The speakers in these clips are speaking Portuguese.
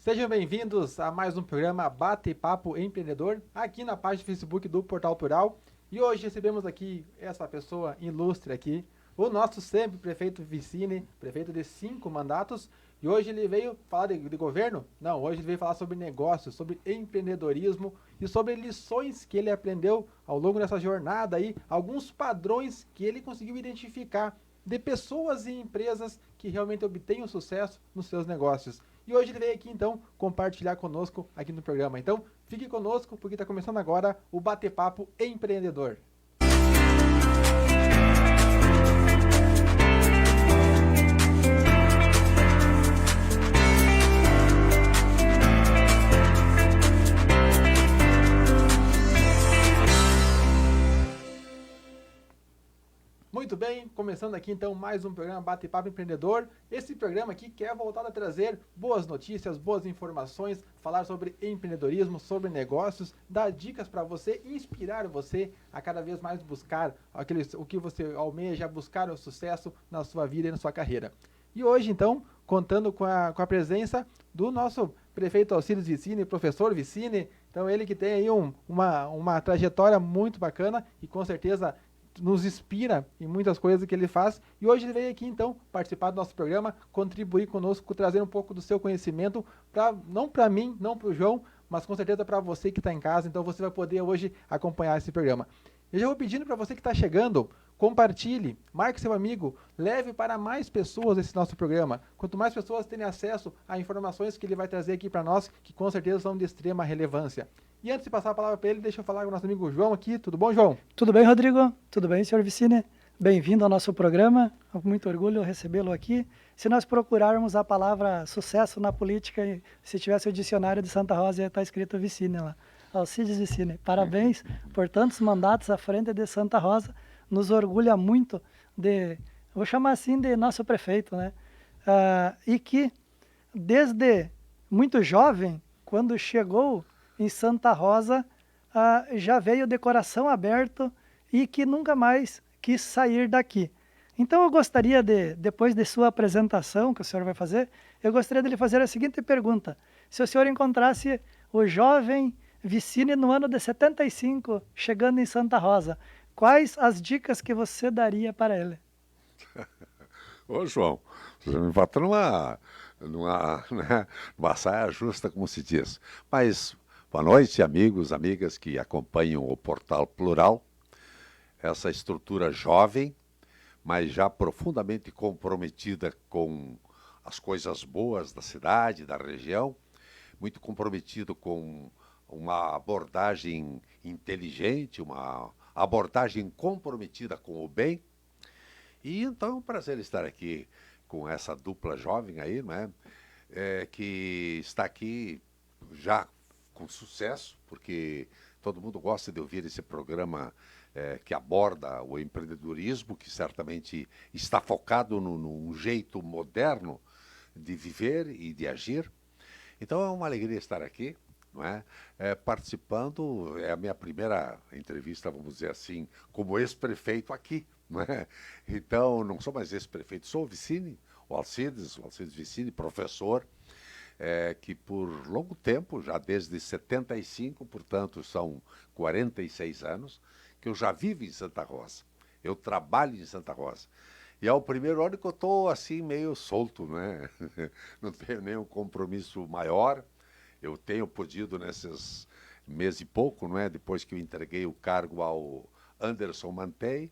Sejam bem-vindos a mais um programa Bate-Papo Empreendedor, aqui na página do Facebook do Portal Plural. E hoje recebemos aqui essa pessoa ilustre aqui, o nosso sempre prefeito Vicine, prefeito de 5 mandatos. E hoje ele veio falar de governo? Não, hoje ele veio falar sobre negócios, sobre empreendedorismo e sobre lições que ele aprendeu ao longo dessa jornada aí, alguns padrões que ele conseguiu identificar de pessoas e empresas que realmente obtêm o sucesso nos seus negócios. E hoje ele veio aqui então compartilhar conosco aqui no programa. Então fique conosco porque está começando agora o Bate-Papo Empreendedor. Muito bem, começando aqui então mais um programa Bate-Papo Empreendedor. Esse programa aqui que é voltado a trazer boas notícias, boas informações, falar sobre empreendedorismo, sobre negócios, dar dicas para você, inspirar você a cada vez mais buscar o que você almeja, buscar o sucesso na sua vida e na sua carreira. E hoje então, contando com a presença do nosso prefeito Alcides Vicine, professor Vicine, então ele que tem aí uma trajetória muito bacana e com certeza nos inspira em muitas coisas que ele faz. E hoje ele veio aqui, então, participar do nosso programa, contribuir conosco, trazer um pouco do seu conhecimento, não para mim, não para o João, mas com certeza para você que está em casa. Então você vai poder hoje acompanhar esse programa. Eu já vou pedindo para você que está chegando, compartilhe, marque seu amigo, leve para mais pessoas esse nosso programa. Quanto mais pessoas terem acesso a informações que ele vai trazer aqui para nós, que com certeza são de extrema relevância. E antes de passar a palavra para ele, deixa eu falar com o nosso amigo João aqui. Tudo bom, João? Tudo bem, Rodrigo? Tudo bem, senhor Vicine? Bem-vindo ao nosso programa. Com muito orgulho recebê-lo aqui. Se nós procurarmos a palavra sucesso na política, se tivesse o dicionário de Santa Rosa, ia estar escrito Vicine lá. Alcides Vicine, parabéns por tantos mandatos à frente de Santa Rosa. Nos orgulha muito vou chamar assim, de nosso prefeito, né? E que, desde muito jovem, quando chegou em Santa Rosa, já veio de coração aberto e que nunca mais quis sair daqui. Então eu gostaria depois de sua apresentação que o senhor vai fazer, eu gostaria de lhe fazer a seguinte pergunta. Se o senhor encontrasse o jovem Vicine no ano de 75, chegando em Santa Rosa, quais as dicas que você daria para ele? Ô, João, você me botou numa saia justa, como se diz. Mas, boa noite, amigos, amigas que acompanham o Portal Plural. Essa estrutura jovem, mas já profundamente comprometida com as coisas boas da cidade, da região, muito comprometido com uma abordagem inteligente, uma abordagem comprometida com o bem. E então é um prazer estar aqui com essa dupla jovem aí, né? Que está aqui já com sucesso, porque todo mundo gosta de ouvir esse programa que aborda o empreendedorismo, que certamente está focado num jeito moderno de viver e de agir. Então é uma alegria estar aqui, não é? Participando, é a minha primeira entrevista, vamos dizer assim, como ex-prefeito aqui, não é? Então, não sou mais ex-prefeito, sou o Vicine, o Alcides Vicine, professor, que por longo tempo, já desde 75, portanto são 46 anos, que eu já vivo em Santa Rosa. Eu trabalho em Santa Rosa. E é o primeiro ano que eu estou assim meio solto, né? Não tenho nenhum compromisso maior. Eu tenho podido nesses meses e pouco, não é? Depois que eu entreguei o cargo ao Anderson Mantei,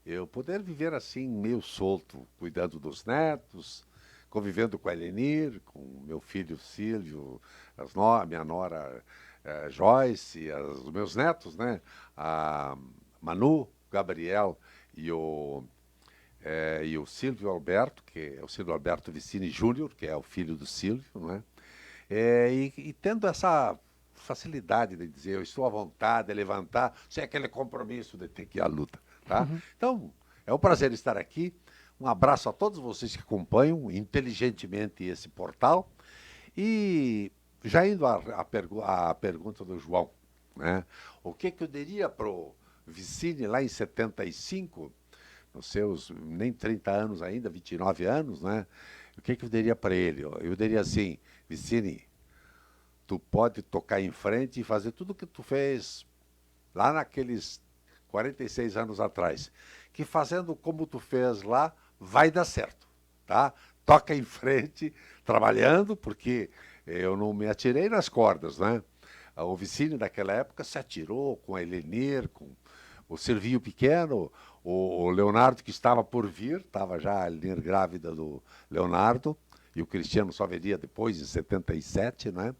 eu poder viver assim meio solto, cuidando dos netos, convivendo com a Elenir, com meu filho Silvio, minha nora Joyce, os meus netos, né? A Manu, Gabriel e o Silvio Alberto, que é o Silvio Alberto Vicine Júnior, que é o filho do Silvio, né? E tendo essa facilidade de dizer, eu estou à vontade de levantar, sem aquele compromisso de ter que ir à luta, tá? Então, é um prazer estar aqui. Um abraço a todos vocês que acompanham inteligentemente esse portal. E já indo à pergunta do João, né? O que eu diria para o Vicine lá em 75, nos seus nem 30 anos ainda, 29 anos, né? O que eu diria para ele? Eu diria assim, Vicine, tu pode tocar em frente e fazer tudo o que tu fez lá naqueles 46 anos atrás. Que fazendo como tu fez lá, vai dar certo, tá? Toca em frente, trabalhando, porque eu não me atirei nas cordas, né? A Oficina naquela época se atirou com a Helenir, com o Servinho Pequeno, o Leonardo que estava por vir, estava já a Helenir grávida do Leonardo, e o Cristiano só veria depois, em 77, né?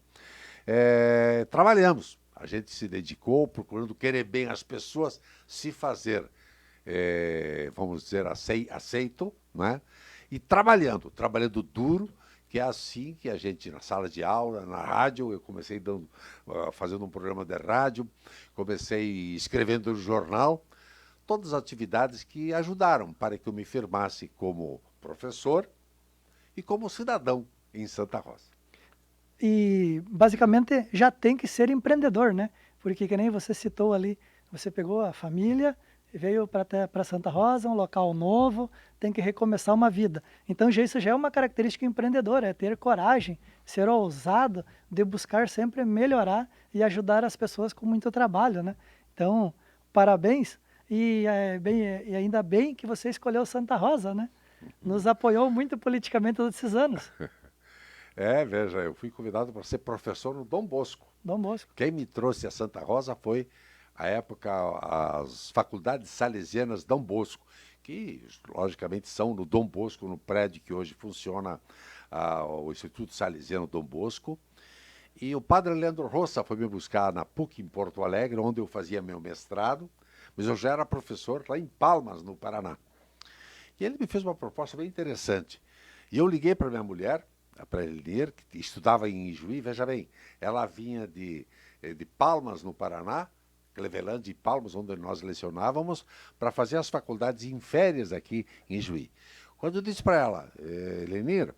Trabalhamos, a gente se dedicou, procurando querer bem as pessoas, se fazer, vamos dizer, aceito, né? E trabalhando duro, que é assim que a gente, na sala de aula, na rádio, eu comecei fazendo um programa de rádio, comecei escrevendo no jornal, todas as atividades que ajudaram para que eu me firmasse como professor e como cidadão em Santa Rosa. E basicamente já tem que ser empreendedor, né? Porque que nem você citou ali, você pegou a família, veio para Santa Rosa, um local novo, tem que recomeçar uma vida. Então isso já é uma característica empreendedora, é ter coragem, ser ousado de buscar sempre melhorar e ajudar as pessoas com muito trabalho, né? Então, parabéns e ainda bem que você escolheu Santa Rosa, né? Nos apoiou muito politicamente todos esses anos. Veja, eu fui convidado para ser professor no Dom Bosco. Dom Bosco. Quem me trouxe a Santa Rosa foi, à época, as faculdades salesianas Dom Bosco, que, logicamente, são no Dom Bosco, no prédio que hoje funciona o Instituto Salesiano Dom Bosco. E o padre Leandro Roça foi me buscar na PUC, em Porto Alegre, onde eu fazia meu mestrado, mas eu já era professor lá em Palmas, no Paraná. E ele me fez uma proposta bem interessante. E eu liguei para minha mulher, para Elenir, que estudava em Ijuí, veja bem, ela vinha de Palmas, no Paraná, Clevelândia e Palmas, onde nós lecionávamos, para fazer as faculdades em férias aqui em Ijuí. Quando eu disse para ela, Elenir,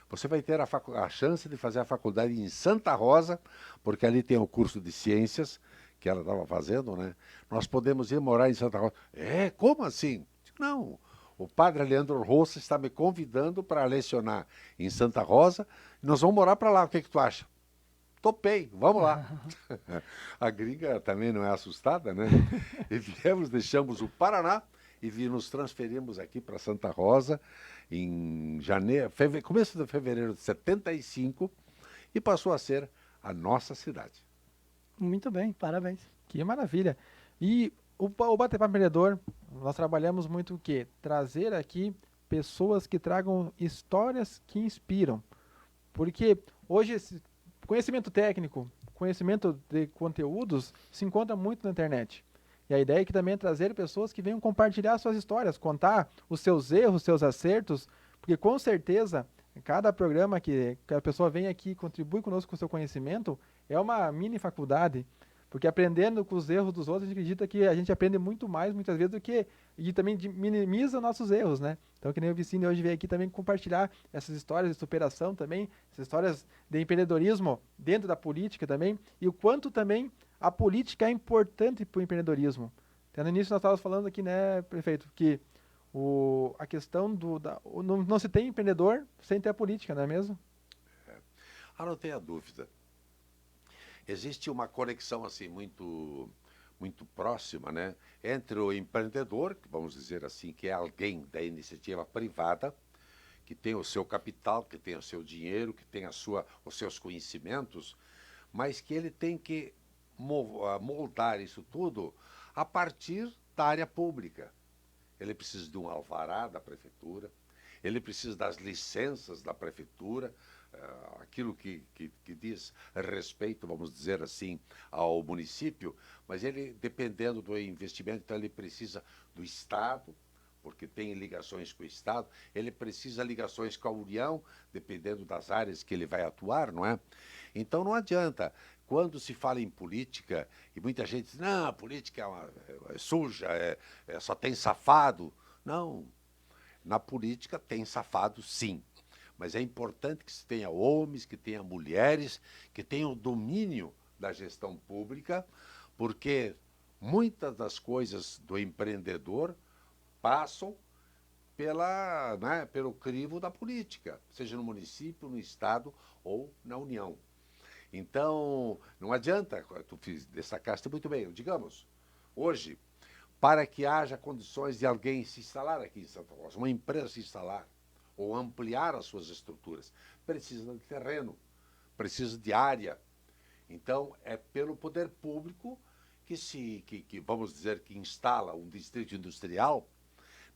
você vai ter a chance de fazer a faculdade em Santa Rosa, porque ali tem o curso de ciências, que ela estava fazendo, né? Nós podemos ir morar em Santa Rosa. Como assim? Não, o padre Leandro Roça está me convidando para lecionar em Santa Rosa, e nós vamos morar para lá, o que tu acha? Topei, vamos lá. A gringa também não é assustada, né? E viemos, deixamos o Paraná e nos transferimos aqui para Santa Rosa em começo de fevereiro de 75 e passou a ser a nossa cidade. Muito bem, parabéns. Que maravilha. E o Bate-Papo Empreendedor, nós trabalhamos muito o quê? Trazer aqui pessoas que tragam histórias que inspiram. Porque hoje esse conhecimento técnico, conhecimento de conteúdos se encontra muito na internet. E a ideia é que também é trazer pessoas que venham compartilhar suas histórias, contar os seus erros, seus acertos, porque com certeza cada programa que a pessoa vem aqui e contribui conosco com o seu conhecimento é uma mini faculdade, porque aprendendo com os erros dos outros, a gente acredita que a gente aprende muito mais, muitas vezes, e também minimiza nossos erros, né? Então, que nem o Vicine hoje veio aqui também compartilhar essas histórias de superação também, essas histórias de empreendedorismo dentro da política também, e o quanto também a política é importante para o empreendedorismo. Até no início nós estávamos falando aqui, né, prefeito, que a questão não se tem empreendedor sem ter a política, não é mesmo? Não tenha dúvida. Existe uma conexão assim muito próxima, né, entre o empreendedor, vamos dizer assim, que é alguém da iniciativa privada, que tem o seu capital, que tem o seu dinheiro, que tem os seus conhecimentos, mas que ele tem que moldar isso tudo a partir da área pública. Ele precisa de um alvará da prefeitura, ele precisa das licenças da prefeitura, aquilo que diz respeito, vamos dizer assim, ao município, mas ele, dependendo do investimento, então ele precisa do Estado, porque tem ligações com o Estado, ele precisa de ligações com a União, dependendo das áreas que ele vai atuar, não é? Então não adianta, quando se fala em política, e muita gente diz, não, a política é suja, só tem safado. Não, na política tem safado sim, mas é importante que se tenha homens, que tenha mulheres, que tenham domínio da gestão pública, porque muitas das coisas do empreendedor passam pelo crivo da política, seja no município, no estado ou na União. Então, não adianta, tu destacaste muito bem, digamos, hoje, para que haja condições de alguém se instalar aqui em Santa Rosa, uma empresa se instalar, ou ampliar as suas estruturas, precisa de terreno, precisa de área. Então, é pelo poder público que vamos dizer, que instala um distrito industrial.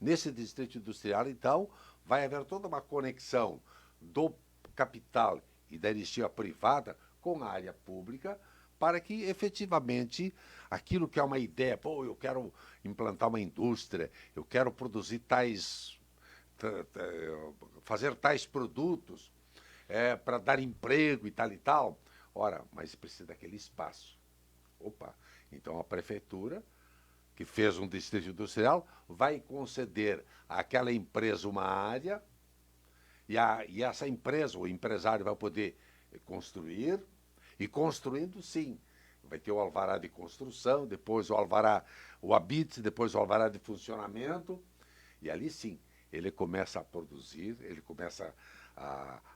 Nesse distrito industrial, então, vai haver toda uma conexão do capital e da iniciativa privada com a área pública, para que efetivamente aquilo que é uma ideia, pô, eu quero implantar uma indústria, eu quero produzir fazer tais produtos para dar emprego e tal. Ora, mas precisa daquele espaço. Opa, então a prefeitura, que fez um distrito industrial, vai conceder àquela empresa uma área e essa empresa, o empresário vai poder construir, e construindo, sim, vai ter o alvará de construção, depois o alvará, o habite, depois o alvará de funcionamento, e ali sim, ele começa a produzir, ele começa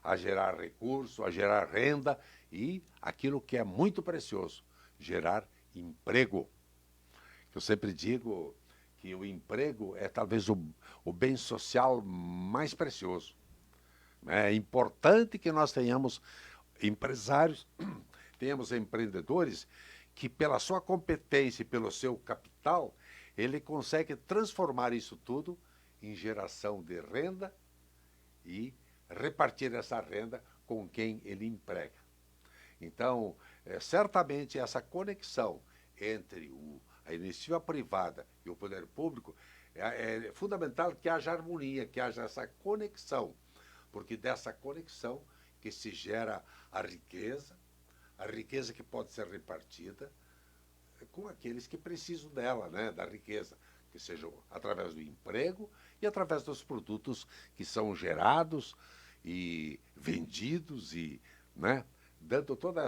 a gerar recurso, a gerar renda e aquilo que é muito precioso, gerar emprego. Eu sempre digo que o emprego é talvez o bem social mais precioso. É importante que nós tenhamos empresários, tenhamos empreendedores que, pela sua competência e pelo seu capital, ele consegue transformar isso tudo em geração de renda e repartir essa renda com quem ele emprega. Então, certamente essa conexão entre a iniciativa privada e o poder público é fundamental que haja harmonia, que haja essa conexão, porque dessa conexão que se gera a riqueza que pode ser repartida com aqueles que precisam dela, né, da riqueza, que seja através do emprego e através dos produtos que são gerados e vendidos, e, né, dando toda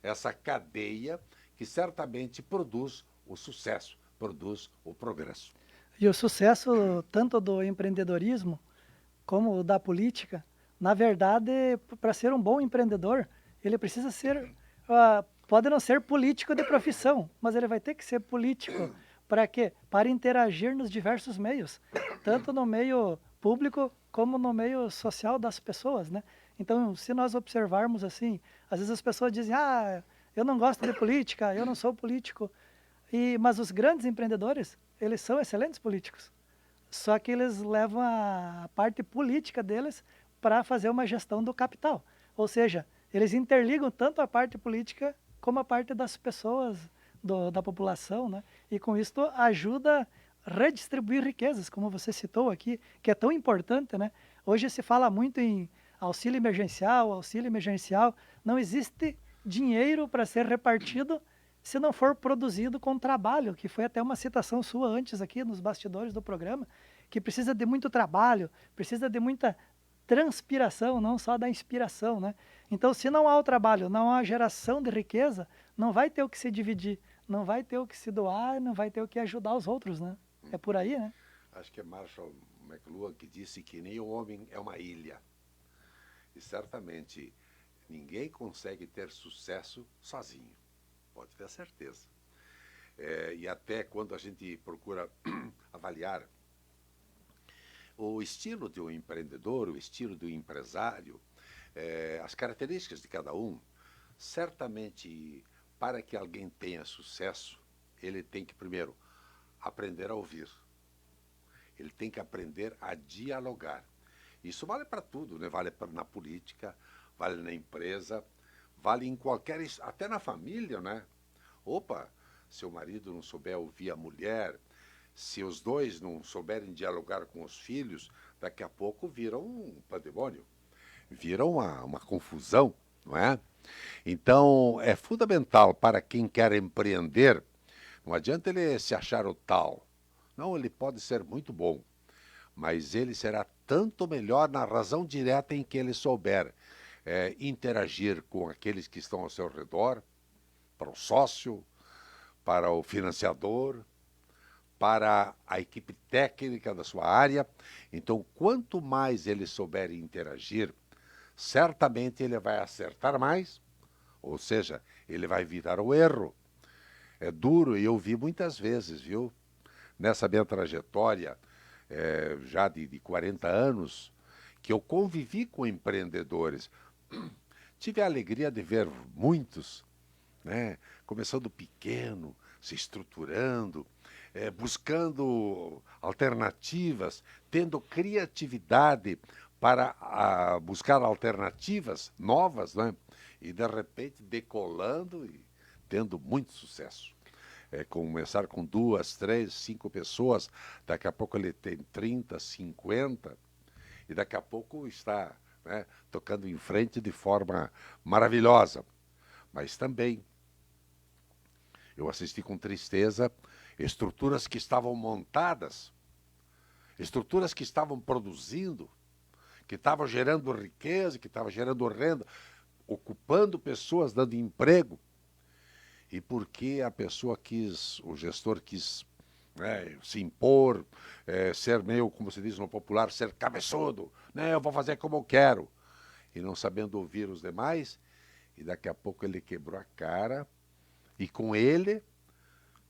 essa cadeia que certamente produz o sucesso, produz o progresso. E o sucesso tanto do empreendedorismo como da política, na verdade, para ser um bom empreendedor, ele precisa ser, pode não ser político de profissão, mas ele vai ter que ser político. Para quê? Para interagir nos diversos meios, tanto no meio público como no meio social das pessoas, né? Então, se nós observarmos assim, às vezes as pessoas dizem, eu não gosto de política, eu não sou político, mas os grandes empreendedores, eles são excelentes políticos. Só que eles levam a parte política deles para fazer uma gestão do capital. Ou seja, eles interligam tanto a parte política como a parte das pessoas, da população, né? E com isso ajuda a redistribuir riquezas, como você citou aqui, que é tão importante, né? Hoje se fala muito em auxílio emergencial. Não existe dinheiro para ser repartido se não for produzido com trabalho, que foi até uma citação sua antes aqui nos bastidores do programa, que precisa de muito trabalho, precisa de muita transpiração, não só da inspiração, né? Então, se não há o trabalho, não há geração de riqueza, não vai ter o que se dividir, não vai ter o que se doar, não vai ter o que ajudar os outros, né? É por aí, né? Acho que é Marshall McLuhan que disse que nem o homem é uma ilha. E certamente ninguém consegue ter sucesso sozinho. Pode ter certeza. E até quando a gente procura avaliar o estilo de um empreendedor, o estilo do empresário, as características de cada um, certamente para que alguém tenha sucesso, ele tem que primeiro aprender a ouvir. Ele tem que aprender a dialogar. Isso vale para tudo, né? Vale na política, vale na empresa, vale em qualquer, até na família, né? Opa, se o marido não souber ouvir a mulher, se os dois não souberem dialogar com os filhos, daqui a pouco vira um pandemônio, vira uma confusão, não é? Então, é fundamental para quem quer empreender, não adianta ele se achar o tal. Não, ele pode ser muito bom, mas ele será tanto melhor na razão direta em que ele souber interagir com aqueles que estão ao seu redor, para o sócio, para o financiador, para a equipe técnica da sua área. Então, quanto mais ele souber interagir, certamente ele vai acertar mais ou seja, ele vai virar o erro. É duro e eu vi muitas vezes, viu? Nessa minha trajetória, já de 40 anos, que eu convivi com empreendedores. Tive a alegria de ver muitos, né, começando pequeno, se estruturando, buscando alternativas, tendo criatividade para buscar alternativas novas, né, e de repente decolando e tendo muito sucesso. Começar com 2, 3, 5 pessoas, daqui a pouco ele tem 30, 50, e daqui a pouco está, né, tocando em frente de forma maravilhosa. Mas também eu assisti com tristeza estruturas que estavam montadas, estruturas que estavam produzindo, que estavam gerando riqueza, que estavam gerando renda, ocupando pessoas, dando emprego. E porque a pessoa quis, o gestor quis, né, se impor, ser meio, como se diz no popular, ser cabeçudo, né, eu vou fazer como eu quero, e não sabendo ouvir os demais, e daqui a pouco ele quebrou a cara, e com ele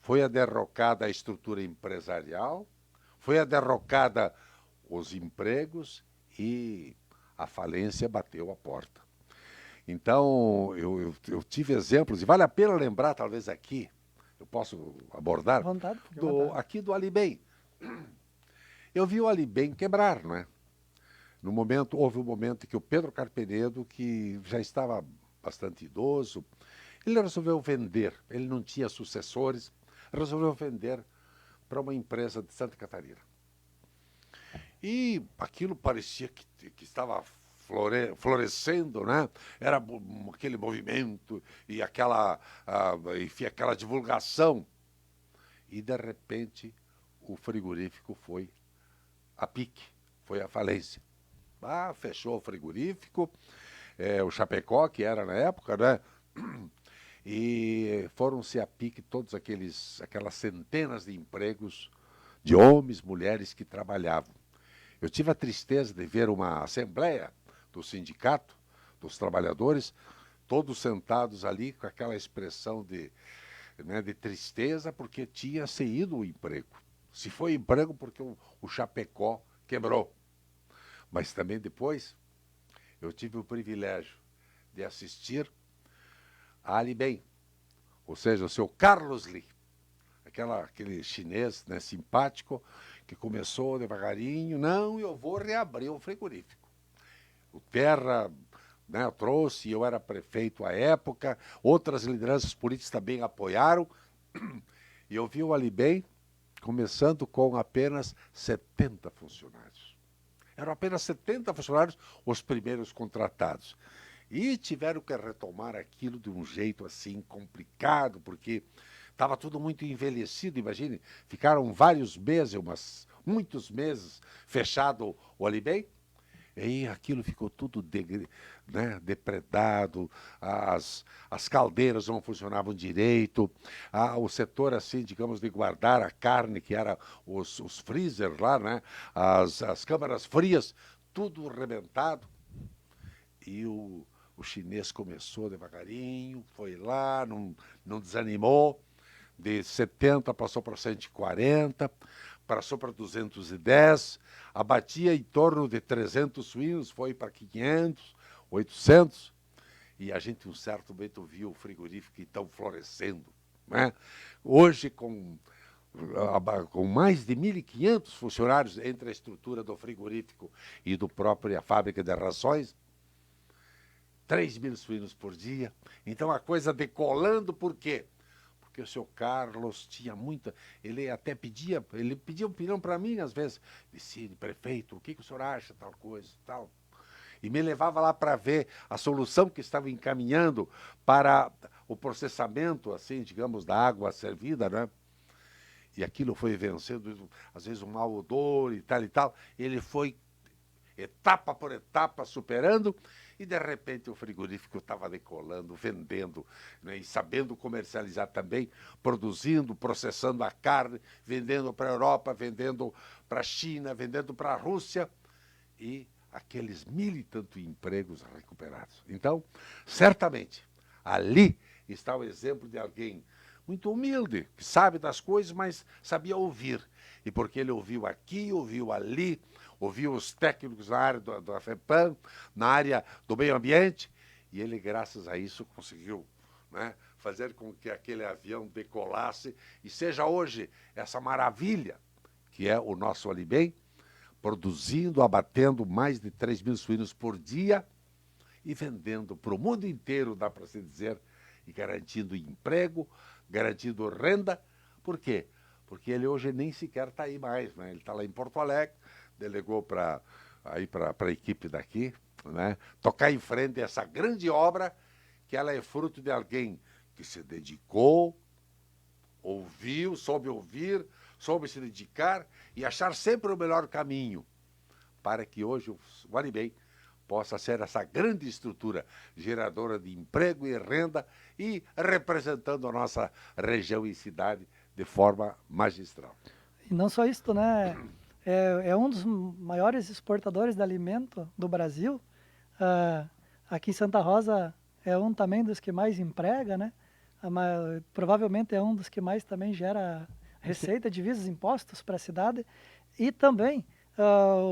foi a derrocada a estrutura empresarial, foi a derrocada os empregos e a falência bateu a porta. Então, eu tive exemplos, e vale a pena lembrar, talvez aqui, eu posso abordar, Vontade, aqui do Alibem. Eu vi o Alibem quebrar, não é? Houve um momento em que o Pedro Carpenedo, que já estava bastante idoso, ele resolveu vender, ele não tinha sucessores, resolveu vender para uma empresa de Santa Catarina. E aquilo parecia que estava florescendo, né? Era aquele movimento e enfim, aquela divulgação. E, de repente, o frigorífico foi a pique, foi a falência. Fechou o frigorífico, o Chapecó, que era na época, né? E foram-se a pique todos aquelas centenas de empregos de homens, mulheres que trabalhavam. Eu tive a tristeza de ver uma assembleia do sindicato, dos trabalhadores, todos sentados ali com aquela expressão de tristeza, porque tinha se ido o emprego. Se foi emprego porque o Chapecó quebrou. Mas também depois eu tive o privilégio de assistir a Alibem, ou seja, o seu Carlos Lee, aquele chinês, né, simpático, que começou devagarinho, não, eu vou reabrir o frigorífico. O Terra, né, trouxe, eu era prefeito à época, outras lideranças políticas também apoiaram, e eu vi o Alibem começando com apenas 70 funcionários. Eram apenas 70 funcionários os primeiros contratados. E tiveram que retomar aquilo de um jeito assim complicado, porque estava tudo muito envelhecido, imagine, ficaram vários meses, muitos meses fechado o Alibem, e aquilo ficou tudo depredado, as caldeiras não funcionavam direito, o setor, assim, digamos, de guardar a carne, que era os freezer lá, né, as câmaras frias, tudo rebentado. E o chinês começou devagarinho, foi lá, não desanimou, de 70 passou para 140, passou para 210, abatia em torno de 300 suínos, foi para 500, 800, e a gente, um certo momento, viu o frigorífico então florescendo, né? Hoje, com mais de 1.500 funcionários entre a estrutura do frigorífico e do própria fábrica de rações, 3.000 suínos por dia. Então a coisa decolando, por quê? Porque o seu Carlos tinha muita... Ele pedia opinião para mim, às vezes. Disse, prefeito, o que o senhor acha, tal coisa, tal. E me levava lá para ver a solução que estava encaminhando para o processamento, assim, digamos, da água servida, né? E aquilo foi vencendo, às vezes, um mau odor e tal e tal. Ele foi etapa por etapa superando, e de repente o frigorífico estava decolando, vendendo, né, e sabendo comercializar também, produzindo, processando a carne, vendendo para a Europa, vendendo para a China, vendendo para a Rússia, e aqueles 1.000 e tantos empregos recuperados. Então, certamente, Ali está o exemplo de alguém muito humilde, que sabe das coisas, mas sabia ouvir. E porque ele ouviu aqui, ouviu ali, ouviu os técnicos na área do AFEPAM, na área do meio ambiente, e ele, graças a isso, conseguiu, né, fazer com que aquele avião decolasse e seja hoje essa maravilha que é o nosso Alibem, produzindo, abatendo mais de 3 mil suínos por dia e vendendo para o mundo inteiro, dá para se dizer, e garantindo emprego, garantindo renda. Por quê? Porque ele hoje nem sequer está aí mais, né? Ele está lá em Porto Alegre, delegou para a equipe daqui, né, tocar em frente a essa grande obra, que ela é fruto de alguém que se dedicou, ouviu, soube ouvir, soube se dedicar e achar sempre o melhor caminho para que hoje o Alibem possa ser essa grande estrutura geradora de emprego e renda e representando a nossa região e cidade de forma magistral. E não só isso, né? É um dos maiores exportadores de alimento do Brasil. Aqui em Santa Rosa é um também dos que mais emprega, né? Provavelmente é um dos que mais também gera receita, divisas, impostos para a cidade. E também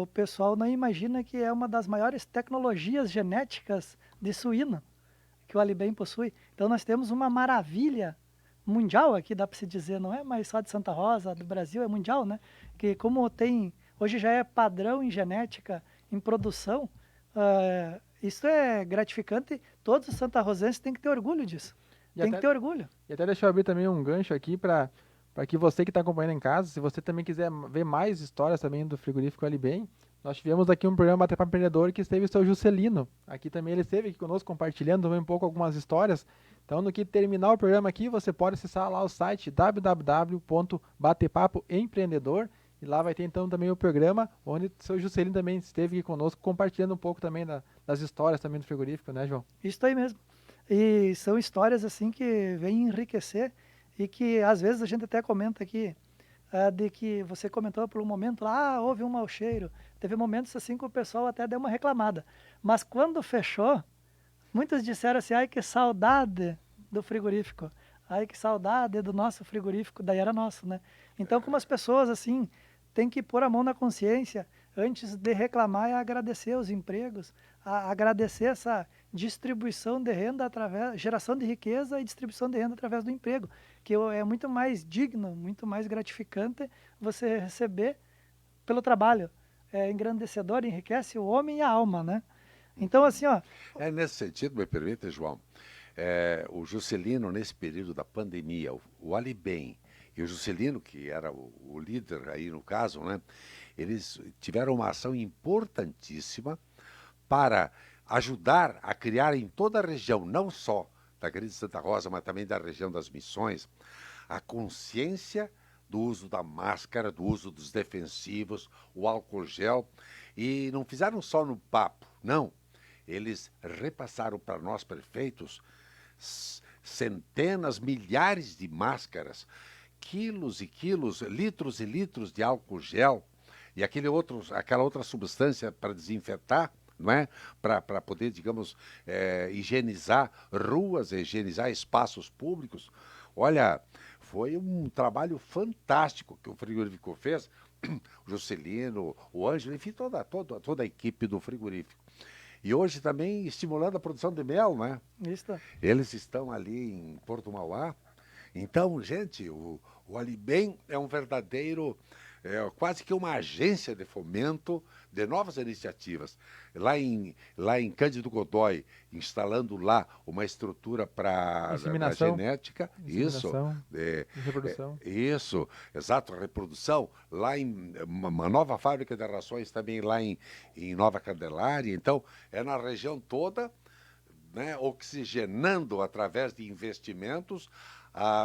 o pessoal não imagina que é uma das maiores tecnologias genéticas de suíno que o Alibem possui. Então nós temos uma maravilha mundial aqui, dá para se dizer, não é mais só de Santa Rosa, do Brasil, é mundial, né? Que como hoje já é padrão em genética, em produção, isso é gratificante, todos os santarrosenses têm que ter orgulho disso. Tem que ter orgulho. E até deixa eu abrir também um gancho aqui para que você que está acompanhando em casa, se você também quiser ver mais histórias também do frigorífico Alibem, nós tivemos aqui um programa Bater Papo Empreendedor que esteve o seu Juscelino. Aqui também ele esteve aqui conosco compartilhando também um pouco algumas histórias. Então, no que terminar o programa aqui, você pode acessar lá o site www.baterpapoempreendedor e lá vai ter então também o programa onde o seu Juscelino também esteve aqui conosco compartilhando um pouco também das histórias também do frigorífico, né, João? Isso aí mesmo. E são histórias assim que vêm enriquecer e que às vezes a gente até comenta aqui, de que você comentou por um momento lá, houve um mau cheiro. Teve momentos assim que o pessoal até deu uma reclamada. Mas quando fechou, muitos disseram assim, ai que saudade do frigorífico, ai que saudade do nosso frigorífico, daí era nosso, né? Então como as pessoas assim têm que pôr a mão na consciência antes de reclamar e agradecer os empregos, agradecer essa distribuição de renda geração de riqueza e distribuição de renda através do emprego, que é muito mais digno, muito mais gratificante você receber pelo trabalho. É engrandecedor, enriquece o homem e a alma, né? Então, assim, ó... Nesse sentido, me permite, João, o Juscelino, nesse período da pandemia, o Alibem e o Juscelino, que era o líder aí no caso, né? Eles tiveram uma ação importantíssima para ajudar a criar em toda a região, não só da Grande Santa Rosa, mas também da região das Missões, a consciência do uso da máscara, do uso dos defensivos, o álcool gel, e não fizeram só no papo, não. Eles repassaram para nós prefeitos centenas, milhares de máscaras, quilos e quilos, litros e litros de álcool gel, e aquela outra substância para desinfetar, não é? Para poder, digamos, higienizar ruas, higienizar espaços públicos. Olha, foi um trabalho fantástico que o frigorífico fez, o Juscelino, o Ângelo, enfim, toda a equipe do frigorífico. E hoje também estimulando a produção de mel, né? Isso. Eles estão ali em Porto Mauá. Então, gente, o Alibem é um verdadeiro... quase que uma agência de fomento de novas iniciativas. Lá em Cândido Godói, instalando lá uma estrutura para genética, reprodução. Isso, exato, reprodução. Lá em uma nova fábrica de rações também lá em Nova Candelária. Então, é na região toda, né, oxigenando através de investimentos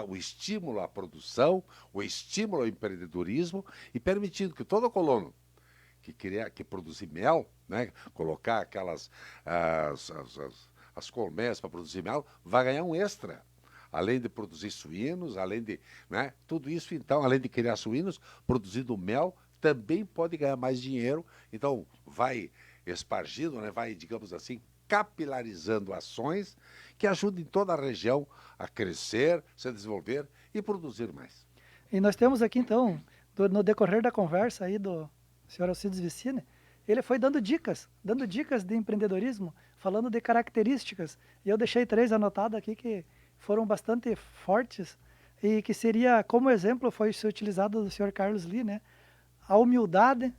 o estímulo à produção, o estímulo ao empreendedorismo e permitindo que todo colono que produzir mel, né, colocar aquelas as colmeias para produzir mel, vai ganhar um extra. Além de produzir suínos, além de, né, tudo isso, então, além de criar suínos, produzindo mel, também pode ganhar mais dinheiro. Então, vai espargindo, né, vai, digamos assim, capilarizando ações que ajudem toda a região a crescer, se desenvolver e produzir mais. E nós temos aqui, então, no decorrer da conversa aí do senhor Alcides Vicine, ele foi dando dicas de empreendedorismo, falando de características. E eu deixei 3 anotadas aqui que foram bastante fortes e que seria, como exemplo, foi utilizado do senhor Carlos Lee, né? A humildade,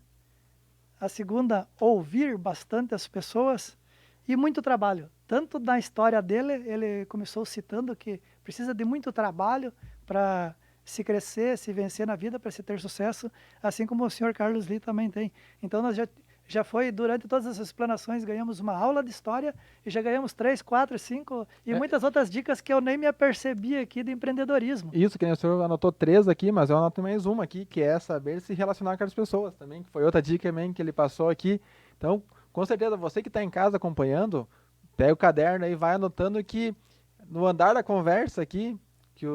a segunda, ouvir bastante as pessoas e muito trabalho. Tanto na história dele, ele começou citando que precisa de muito trabalho para se crescer, se vencer na vida, para se ter sucesso, assim como o senhor Carlos Lee também tem. Então, nós já foi, durante todas essas explanações, ganhamos uma aula de história e já ganhamos 3, 4, 5 e muitas outras dicas que eu nem me apercebi aqui de empreendedorismo. Isso, que nem o senhor anotou 3 aqui, mas eu anoto mais uma aqui, que é saber se relacionar com as pessoas também, que foi outra dica também que ele passou aqui. Então, com certeza, você que está em casa acompanhando, pega o caderno aí, vai anotando que no andar da conversa aqui, que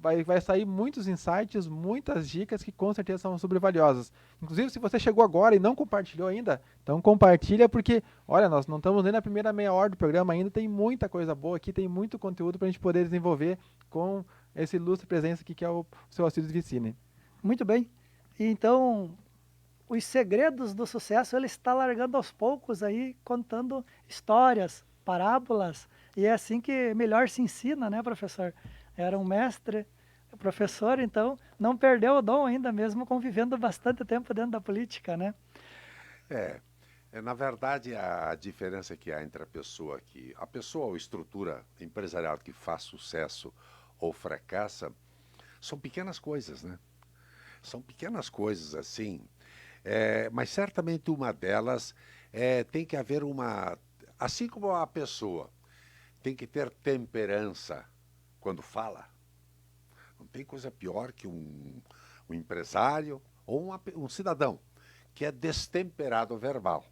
vai sair muitos insights, muitas dicas que com certeza são super valiosas. Inclusive, se você chegou agora e não compartilhou ainda, então compartilha, porque, olha, nós não estamos nem na primeira meia hora do programa ainda, tem muita coisa boa aqui, tem muito conteúdo para a gente poder desenvolver com essa ilustre presença aqui que é o seu Alcides Vicine. Muito bem. E então, os segredos do sucesso, ele está largando aos poucos aí, contando histórias, parábolas, e é assim que melhor se ensina, né, professor? Era um mestre, professor, então não perdeu o dom ainda, mesmo convivendo bastante tempo dentro da política, né? Na verdade, a diferença que há entre a pessoa ou estrutura empresarial que faz sucesso ou fracassa, são pequenas coisas, né? São pequenas coisas assim, mas certamente uma delas tem que haver assim como a pessoa tem que ter temperança quando fala. Não tem coisa pior que um empresário ou um cidadão que é destemperado verbal.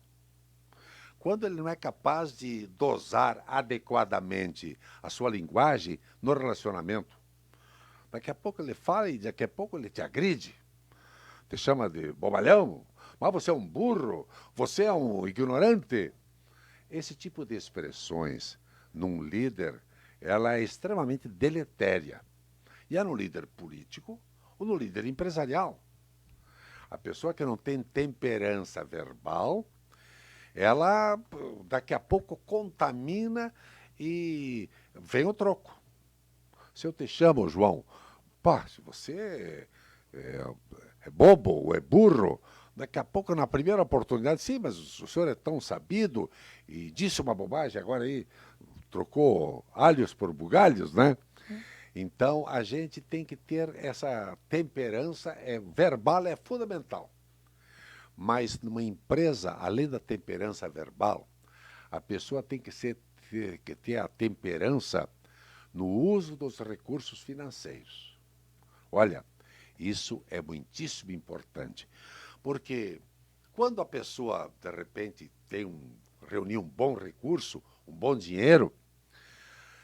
Quando ele não é capaz de dosar adequadamente a sua linguagem no relacionamento, daqui a pouco ele fala e daqui a pouco ele te agride, te chama de bobalhão, mas você é um burro, você é um ignorante. Esse tipo de expressões num líder, ela é extremamente deletéria. E é no líder político ou no líder empresarial. A pessoa que não tem temperança verbal, ela daqui a pouco contamina e vem o troco. Se eu te chamo, João, se você é bobo ou é burro, daqui a pouco, na primeira oportunidade, sim, mas o senhor é tão sabido e disse uma bobagem, agora aí trocou alhos por bugalhos, né? Então, a gente tem que ter essa temperança, verbal é fundamental. Mas numa empresa, além da temperança verbal, a pessoa tem que ter a temperança no uso dos recursos financeiros. Olha, isso é muitíssimo importante, porque quando a pessoa, de repente, reunir um bom recurso, um bom dinheiro,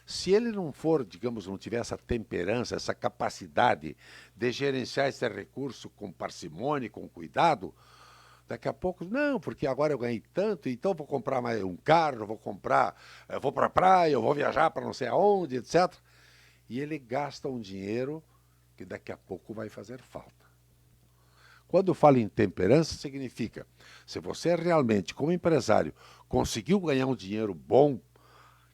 se ele não for, digamos, não tiver essa temperança, essa capacidade de gerenciar esse recurso com parcimônia, com cuidado, daqui a pouco, não, porque agora eu ganhei tanto, então vou comprar mais um carro, vou para a praia, eu vou viajar para não sei aonde, etc. E ele gasta um dinheiro que daqui a pouco vai fazer falta. Quando falo em temperança, significa, se você realmente, como empresário, conseguiu ganhar um dinheiro bom,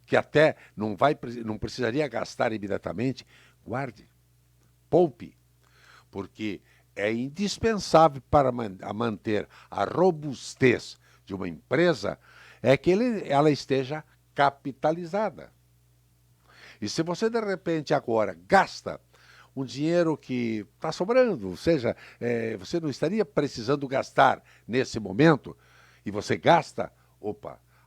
que até não precisaria gastar imediatamente, guarde, poupe, porque é indispensável para manter a robustez de uma empresa que ela esteja capitalizada. E se você, de repente, agora gasta um dinheiro que está sobrando, ou seja, você não estaria precisando gastar nesse momento, e você gasta,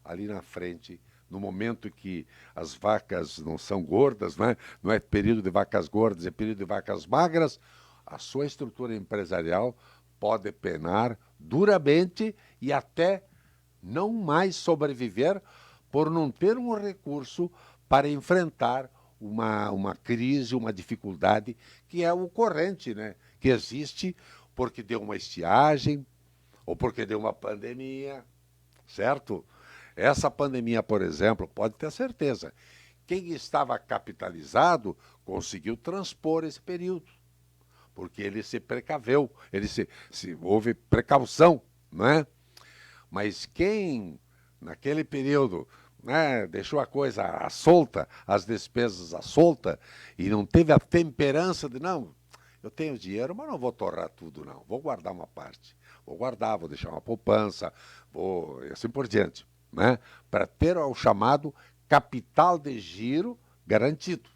ali na frente, no momento que as vacas não são gordas, não é período de vacas gordas, é período de vacas magras, a sua estrutura empresarial pode penar duramente e até não mais sobreviver por não ter um recurso para enfrentar uma crise, uma dificuldade que é ocorrente, que existe porque deu uma estiagem ou porque deu uma pandemia, certo? Essa pandemia, por exemplo, pode ter certeza, quem estava capitalizado conseguiu transpor esse período, porque ele se precaveu, houve precaução, não é? Mas quem, naquele período, né, deixou a coisa à solta, as despesas à solta, e não teve a temperança de, não, eu tenho dinheiro, mas não vou torrar tudo, não. Vou guardar uma parte. Vou guardar, vou deixar uma poupança, vou, e assim por diante, né? Para ter o chamado capital de giro garantido.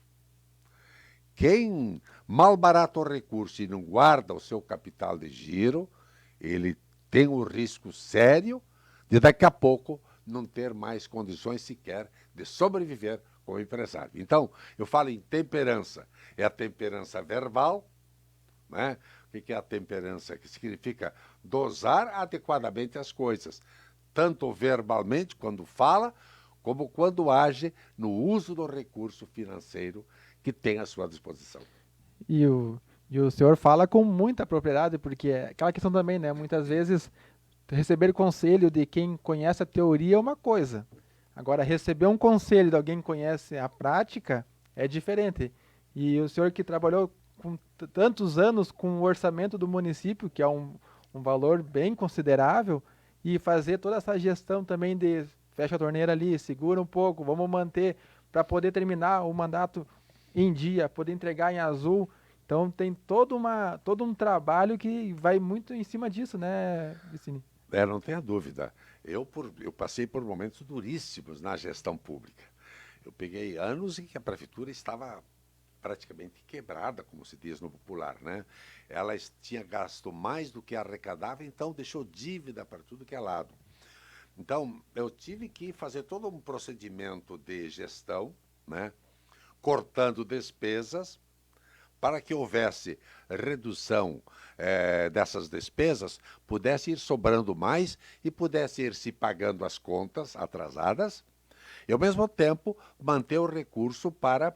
Quem malbarata o recurso e não guarda o seu capital de giro, ele tem o risco sério de daqui a pouco não ter mais condições sequer de sobreviver como empresário. Então, eu falo em temperança. É a temperança verbal, né? O que é a temperança? Que significa dosar adequadamente as coisas, tanto verbalmente, quando fala, como quando age no uso do recurso financeiro que tem à sua disposição. E o senhor fala com muita propriedade, porque é aquela questão também, né? Muitas vezes receber conselho de quem conhece a teoria é uma coisa. Agora, receber um conselho de alguém que conhece a prática é diferente. E o senhor que trabalhou com tantos anos com o orçamento do município, que é um valor bem considerável, e fazer toda essa gestão também de fecha a torneira ali, segura um pouco, vamos manter para poder terminar o mandato em dia, poder entregar em azul. Então tem todo um trabalho que vai muito em cima disso, né, Vicine? Não tenha dúvida. Eu passei por momentos duríssimos na gestão pública. Eu peguei anos em que a prefeitura estava praticamente quebrada, como se diz no popular, né? Ela tinha gasto mais do que arrecadava, então deixou dívida para tudo que é lado. Então, eu tive que fazer todo um procedimento de gestão, né? Cortando despesas, para que houvesse redução dessas despesas, pudesse ir sobrando mais e pudesse ir se pagando as contas atrasadas, e, ao mesmo tempo, manter o recurso para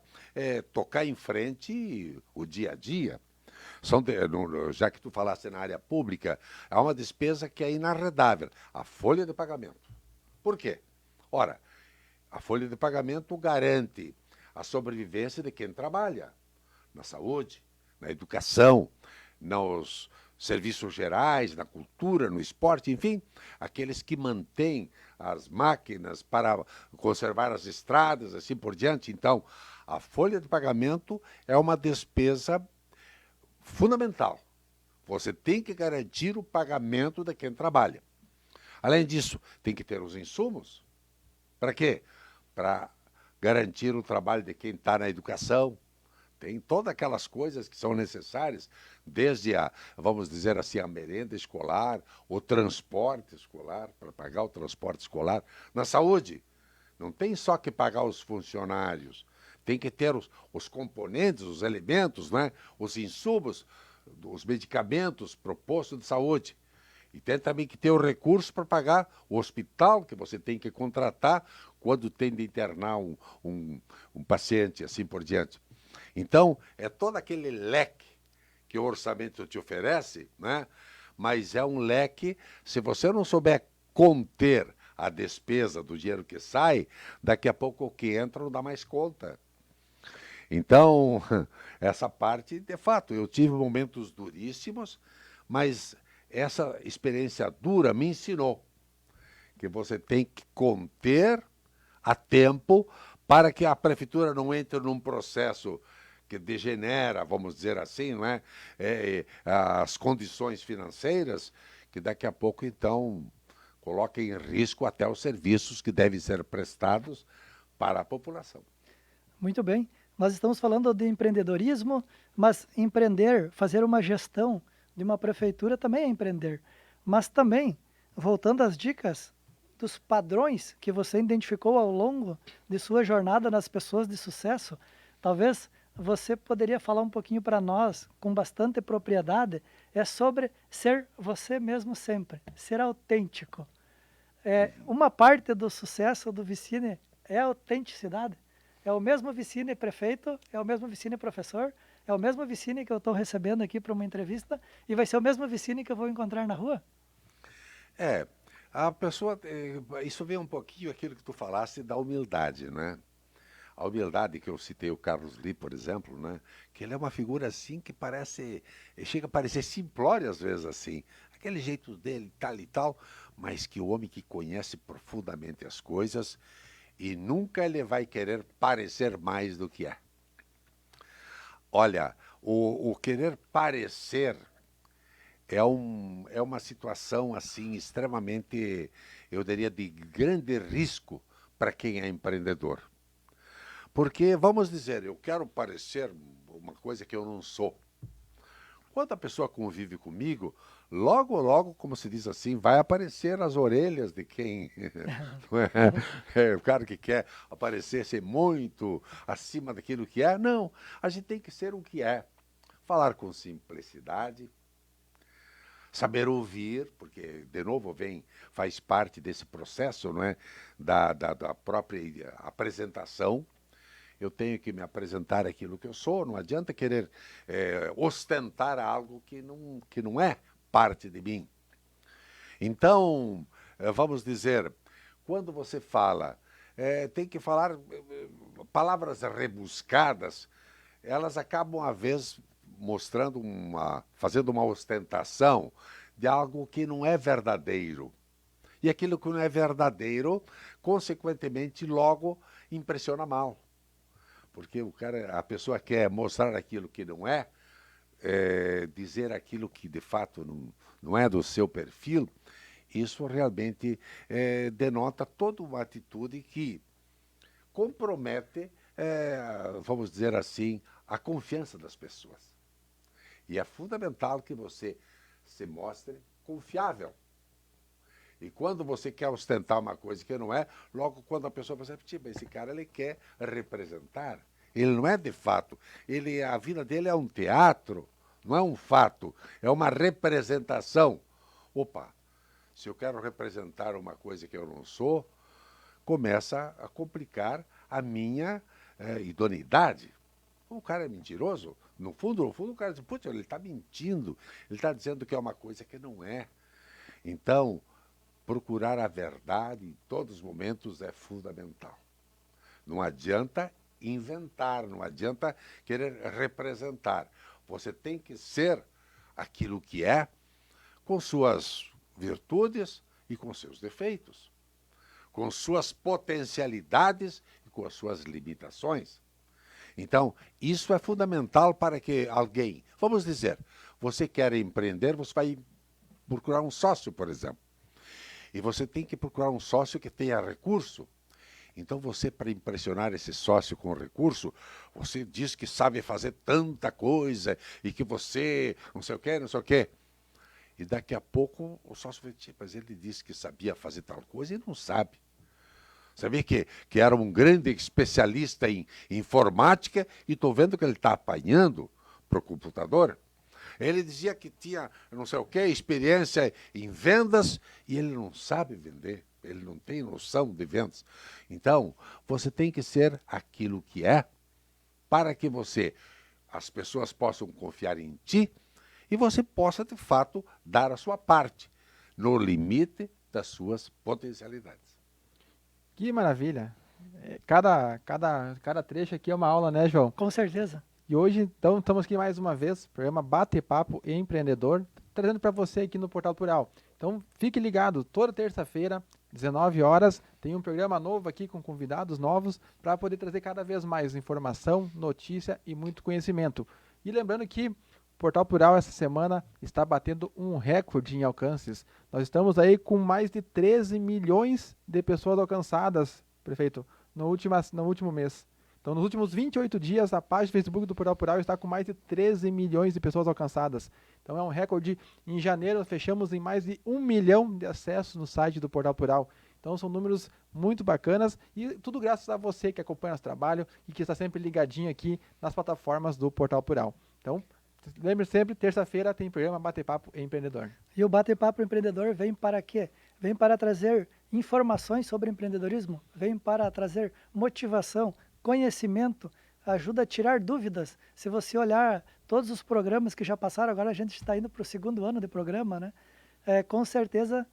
tocar em frente o dia a dia. Já que tu falaste na área pública, há uma despesa que é inarredável, a folha de pagamento. Por quê? Ora, a folha de pagamento garante a sobrevivência de quem trabalha na saúde, na educação, nos serviços gerais, na cultura, no esporte, enfim, aqueles que mantêm as máquinas para conservar as estradas, assim por diante. Então, a folha de pagamento é uma despesa fundamental. Você tem que garantir o pagamento de quem trabalha. Além disso, tem que ter os insumos. Para quê? Para garantir o trabalho de quem está na educação. Tem todas aquelas coisas que são necessárias, desde vamos dizer assim, a merenda escolar, o transporte escolar, para pagar o transporte escolar. Na saúde, não tem só que pagar os funcionários, tem que ter os componentes, os elementos, né? Os insumos, os medicamentos para o posto de saúde. E tem também que ter o recurso para pagar o hospital que você tem que contratar quando tem de internar um paciente, assim por diante. Então, é todo aquele leque que o orçamento te oferece, né? Mas é um leque, se você não souber conter a despesa do dinheiro que sai, daqui a pouco o que entra não dá mais conta. Então, essa parte, de fato, eu tive momentos duríssimos, mas essa experiência dura me ensinou que você tem que conter a tempo para que a prefeitura não entre num processo que degenera, vamos dizer assim, não é? As condições financeiras, que daqui a pouco, então, coloquem em risco até os serviços que devem ser prestados para a população. Muito bem. Nós estamos falando de empreendedorismo, mas empreender, fazer uma gestão de uma prefeitura também é empreender. Mas também, voltando às dicas dos padrões que você identificou ao longo de sua jornada nas pessoas de sucesso, talvez você poderia falar um pouquinho para nós, com bastante propriedade, sobre ser você mesmo sempre, ser autêntico. Uma parte do sucesso do Vicine é a autenticidade. É o mesmo Vicine prefeito, é o mesmo Vicine professor, é o mesmo Vicine que eu estou recebendo aqui para uma entrevista e vai ser o mesmo Vicine que eu vou encontrar na rua? A pessoa, isso vem um pouquinho aquilo que tu falaste da humildade, né? A humildade que eu citei o Carlos Lee, por exemplo, né? Que ele é uma figura assim que parece, chega a parecer simplório às vezes assim, aquele jeito dele, tal e tal, mas que o homem que conhece profundamente as coisas e nunca ele vai querer parecer mais do que é. Olha, o querer parecer é uma situação assim extremamente, eu diria, de grande risco para quem é empreendedor. Porque, vamos dizer, eu quero parecer uma coisa que eu não sou. Quando a pessoa convive comigo, logo, logo, como se diz assim, vai aparecer as orelhas de quem não é o cara que quer aparecer ser muito acima daquilo que é. Não, a gente tem que ser o que é. Falar com simplicidade, saber ouvir, porque, de novo, faz parte desse processo, não é? Da própria apresentação. Eu tenho que me apresentar aquilo que eu sou, não adianta querer ostentar algo que não é parte de mim. Então, vamos dizer, quando você fala, tem que falar palavras rebuscadas, elas acabam, às vezes, fazendo uma ostentação de algo que não é verdadeiro. E aquilo que não é verdadeiro, consequentemente, logo impressiona mal. Porque a pessoa quer mostrar aquilo que não é, dizer aquilo que de fato não é do seu perfil, isso realmente denota toda uma atitude que compromete, vamos dizer assim, a confiança das pessoas. E é fundamental que você se mostre confiável. E quando você quer ostentar uma coisa que não é, logo quando a pessoa percebe, tipo, esse cara ele quer representar. Ele não é de fato. A vida dele é um teatro, não é um fato, é uma representação. Opa, se eu quero representar uma coisa que eu não sou, começa a complicar a minha idoneidade. O cara é mentiroso? No fundo, o cara diz, putz, ele está mentindo, ele está dizendo que é uma coisa que não é. Então, procurar a verdade em todos os momentos é fundamental. Não adianta inventar, não adianta querer representar. Você tem que ser aquilo que é, com suas virtudes e com seus defeitos, com suas potencialidades e com as suas limitações. Então, isso é fundamental para que alguém, vamos dizer, você quer empreender, você vai procurar um sócio, por exemplo. E você tem que procurar um sócio que tenha recurso. Então você, para impressionar esse sócio com recurso, você diz que sabe fazer tanta coisa e que você não sei o quê, não sei o quê. E daqui a pouco o sócio vai dizer, mas ele disse que sabia fazer tal coisa e não sabe. Sabia que era um grande especialista em informática e estou vendo que ele está apanhando para o computador. Ele dizia que tinha não sei o quê, experiência em vendas e ele não sabe vender, ele não tem noção de vendas. Então, você tem que ser aquilo que é para que as pessoas possam confiar em ti e você possa, de fato, dar a sua parte no limite das suas potencialidades. Que maravilha. Cada trecho aqui é uma aula, né, João? Com certeza. E hoje, então, estamos aqui mais uma vez, programa Bate-Papo Empreendedor, trazendo para você aqui no Portal Plural. Então, fique ligado, toda terça-feira, 19 horas, tem um programa novo aqui com convidados novos para poder trazer cada vez mais informação, notícia e muito conhecimento. E lembrando que o Portal Plural essa semana está batendo um recorde em alcances. Nós estamos aí com mais de 13 milhões de pessoas alcançadas, prefeito, no último mês. Então, nos últimos 28 dias, a página do Facebook do Portal Plural está com mais de 13 milhões de pessoas alcançadas. Então, é um recorde. Em janeiro, fechamos em mais de 1 milhão de acessos no site do Portal Plural. Então, são números muito bacanas e tudo graças a você que acompanha nosso trabalho e que está sempre ligadinho aqui nas plataformas do Portal Plural. Então, lembre sempre, terça-feira tem programa Bate-Papo Empreendedor. E o Bate-Papo Empreendedor vem para quê? Vem para trazer informações sobre empreendedorismo, vem para trazer motivação, conhecimento, ajuda a tirar dúvidas. Se você olhar todos os programas que já passaram, agora a gente está indo para o 2º ano de programa, né? Com certeza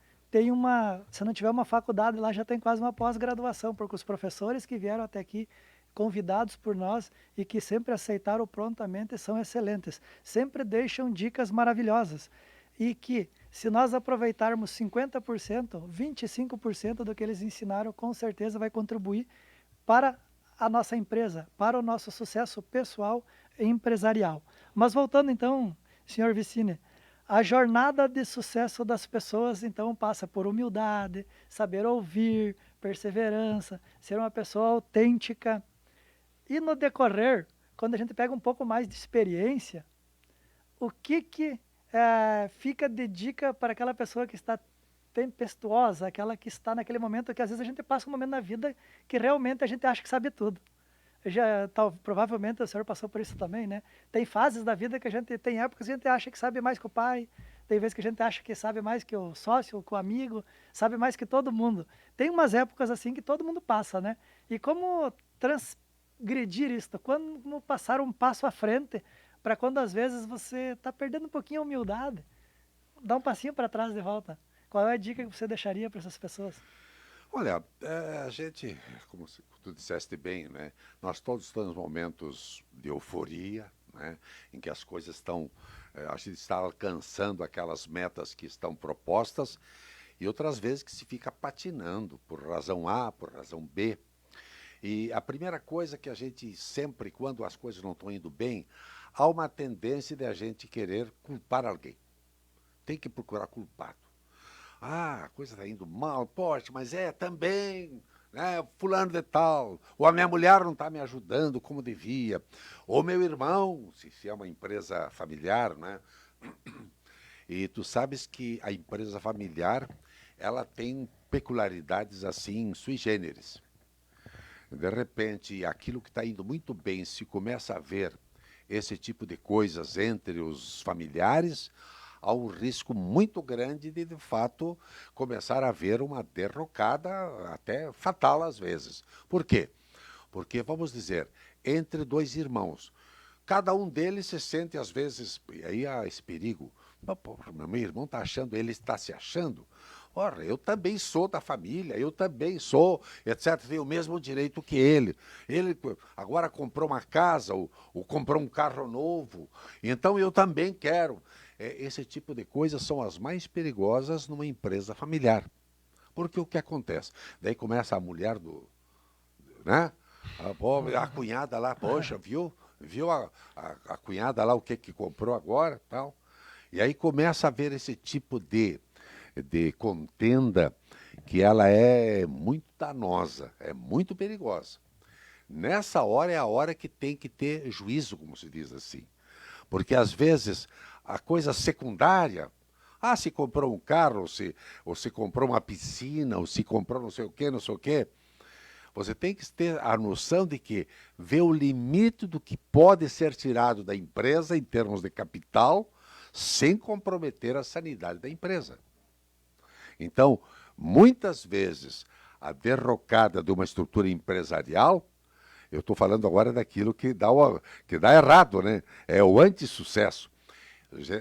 se não tiver uma faculdade lá, já tem quase uma pós-graduação, porque os professores que vieram até aqui, convidados por nós e que sempre aceitaram prontamente, são excelentes. Sempre deixam dicas maravilhosas. E que, se nós aproveitarmos 50%, 25% do que eles ensinaram, com certeza vai contribuir para a nossa empresa, para o nosso sucesso pessoal e empresarial. Mas voltando então, senhor Vicine, a jornada de sucesso das pessoas, então, passa por humildade, saber ouvir, perseverança, ser uma pessoa autêntica. E no decorrer, quando a gente pega um pouco mais de experiência, o que fica de dica para aquela pessoa que está tempestuosa, aquela que está naquele momento que às vezes a gente passa um momento na vida que realmente a gente acha que sabe tudo. Provavelmente o senhor passou por isso também, né? Tem fases da vida que tem épocas que a gente acha que sabe mais que o pai, tem vezes que a gente acha que sabe mais que o sócio, que o amigo, sabe mais que todo mundo. Tem umas épocas assim que todo mundo passa, né? E como transgredir isso? Como passar um passo à frente para quando às vezes você está perdendo um pouquinho a humildade, dá um passinho para trás de volta. Qual é a dica que você deixaria para essas pessoas? Olha, a gente, como tu disseste bem, né? Nós todos estamos em momentos de euforia, né? Em que as coisas estão, a gente está alcançando aquelas metas que estão propostas e outras vezes que se fica patinando por razão A, por razão B. E a primeira coisa que a gente sempre, quando as coisas não estão indo bem, há uma tendência de a gente querer culpar alguém. Tem que procurar culpado. Ah, a coisa está indo mal, poxa, mas também, né, fulano de tal, ou a minha mulher não está me ajudando como devia, ou meu irmão, se é uma empresa familiar, né? E tu sabes que a empresa familiar, ela tem peculiaridades assim, sui generis. De repente, aquilo que está indo muito bem, se começa a ver esse tipo de coisas entre os familiares, há um risco muito grande de fato, começar a haver uma derrocada até fatal às vezes. Por quê? Porque, vamos dizer, entre dois irmãos, cada um deles se sente às vezes, e aí há esse perigo, meu irmão está achando, ele está se achando, ora, eu também sou da família, eu também sou, etc., tenho o mesmo direito que ele. Ele agora comprou uma casa, ou comprou um carro novo, então eu também quero. Esse tipo de coisas são as mais perigosas numa empresa familiar. Porque o que acontece? Daí começa a mulher né? A cunhada lá, poxa, viu a cunhada lá o que comprou agora, tal. E aí começa a haver esse tipo de contenda que ela é muito danosa, é muito perigosa. Nessa hora é a hora que tem que ter juízo, como se diz assim. Porque às vezes a coisa secundária, se comprou um carro, ou se comprou uma piscina, ou se comprou não sei o quê, não sei o quê. Você tem que ter a noção de que vê o limite do que pode ser tirado da empresa em termos de capital, sem comprometer a sanidade da empresa. Então, muitas vezes, a derrocada de uma estrutura empresarial, eu estou falando agora daquilo que dá errado, né? É o anti-sucesso.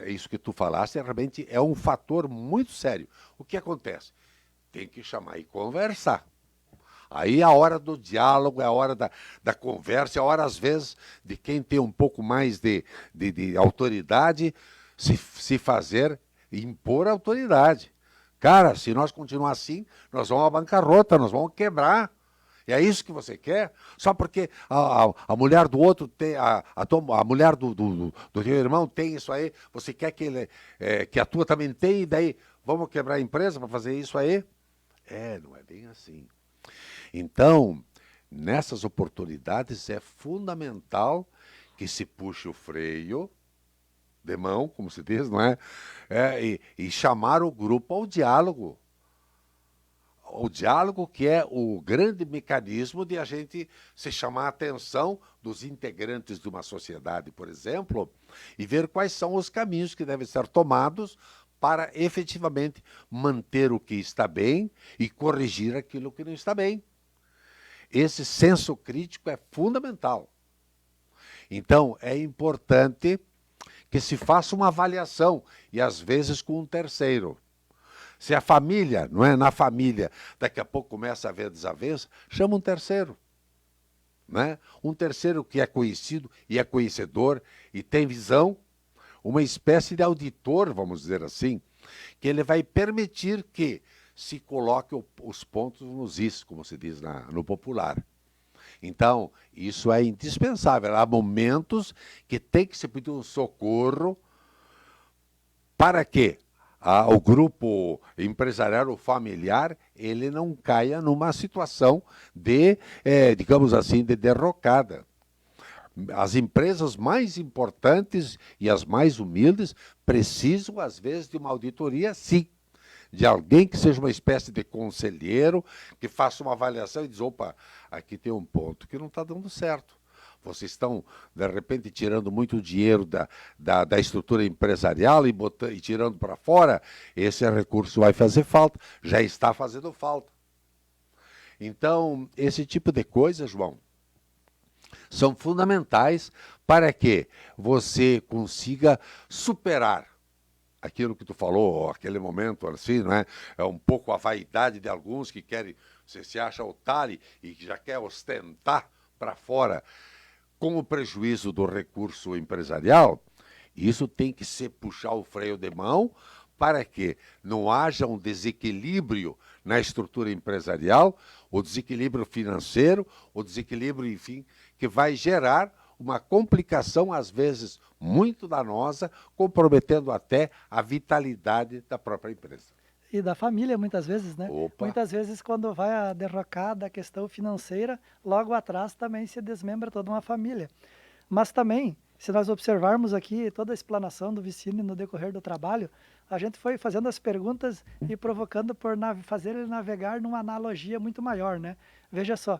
Isso que tu falaste realmente é um fator muito sério. O que acontece? Tem que chamar e conversar. Aí é a hora do diálogo, é a hora da conversa, é a hora, às vezes, de quem tem um pouco mais de autoridade se fazer impor autoridade. Cara, se nós continuar assim, nós vamos à bancarrota, nós vamos quebrar. E é isso que você quer? Só porque a mulher do outro tem, a mulher do teu irmão tem isso aí, você quer que a tua também tenha, e daí vamos quebrar a empresa para fazer isso aí? Não é bem assim. Então, nessas oportunidades é fundamental que se puxe o freio de mão, como se diz, não é? E chamar o grupo ao diálogo. O diálogo que é o grande mecanismo de a gente se chamar a atenção dos integrantes de uma sociedade, por exemplo, e ver quais são os caminhos que devem ser tomados para efetivamente manter o que está bem e corrigir aquilo que não está bem. Esse senso crítico é fundamental. Então, é importante que se faça uma avaliação, e às vezes com um terceiro. Se a família, não é? Na família, daqui a pouco começa a haver desavença, chama um terceiro. Né? Um terceiro que é conhecido e é conhecedor e tem visão, uma espécie de auditor, vamos dizer assim, que ele vai permitir que se coloque os pontos nos is, como se diz no popular. Então, isso é indispensável. Há momentos que tem que se pedir um socorro para que o grupo empresarial ou familiar ele não caia numa situação de, digamos assim, de derrocada. As empresas mais importantes e as mais humildes precisam, às vezes, de uma auditoria, sim. De alguém que seja uma espécie de conselheiro, que faça uma avaliação e diz, opa, aqui tem um ponto que não está dando certo. Vocês estão, de repente, tirando muito dinheiro da estrutura empresarial e tirando para fora, esse recurso vai fazer falta, já está fazendo falta. Então, esse tipo de coisa, João, são fundamentais para que você consiga superar aquilo que tu falou, aquele momento assim, não é? É um pouco a vaidade de alguns que querem, você se acha otário e que já quer ostentar para fora com o prejuízo do recurso empresarial. Isso tem que ser puxar o freio de mão para que não haja um desequilíbrio na estrutura empresarial, o desequilíbrio financeiro, o desequilíbrio, enfim, que vai gerar uma complicação, às vezes, muito danosa, comprometendo até a vitalidade da própria empresa. E da família, muitas vezes, né? Opa. Muitas vezes, quando vai a derrocada, a questão financeira, logo atrás também se desmembra toda uma família. Mas também, se nós observarmos aqui toda a explanação do Vicine no decorrer do trabalho, a gente foi fazendo as perguntas e provocando por fazer ele navegar numa analogia muito maior, né? Veja só,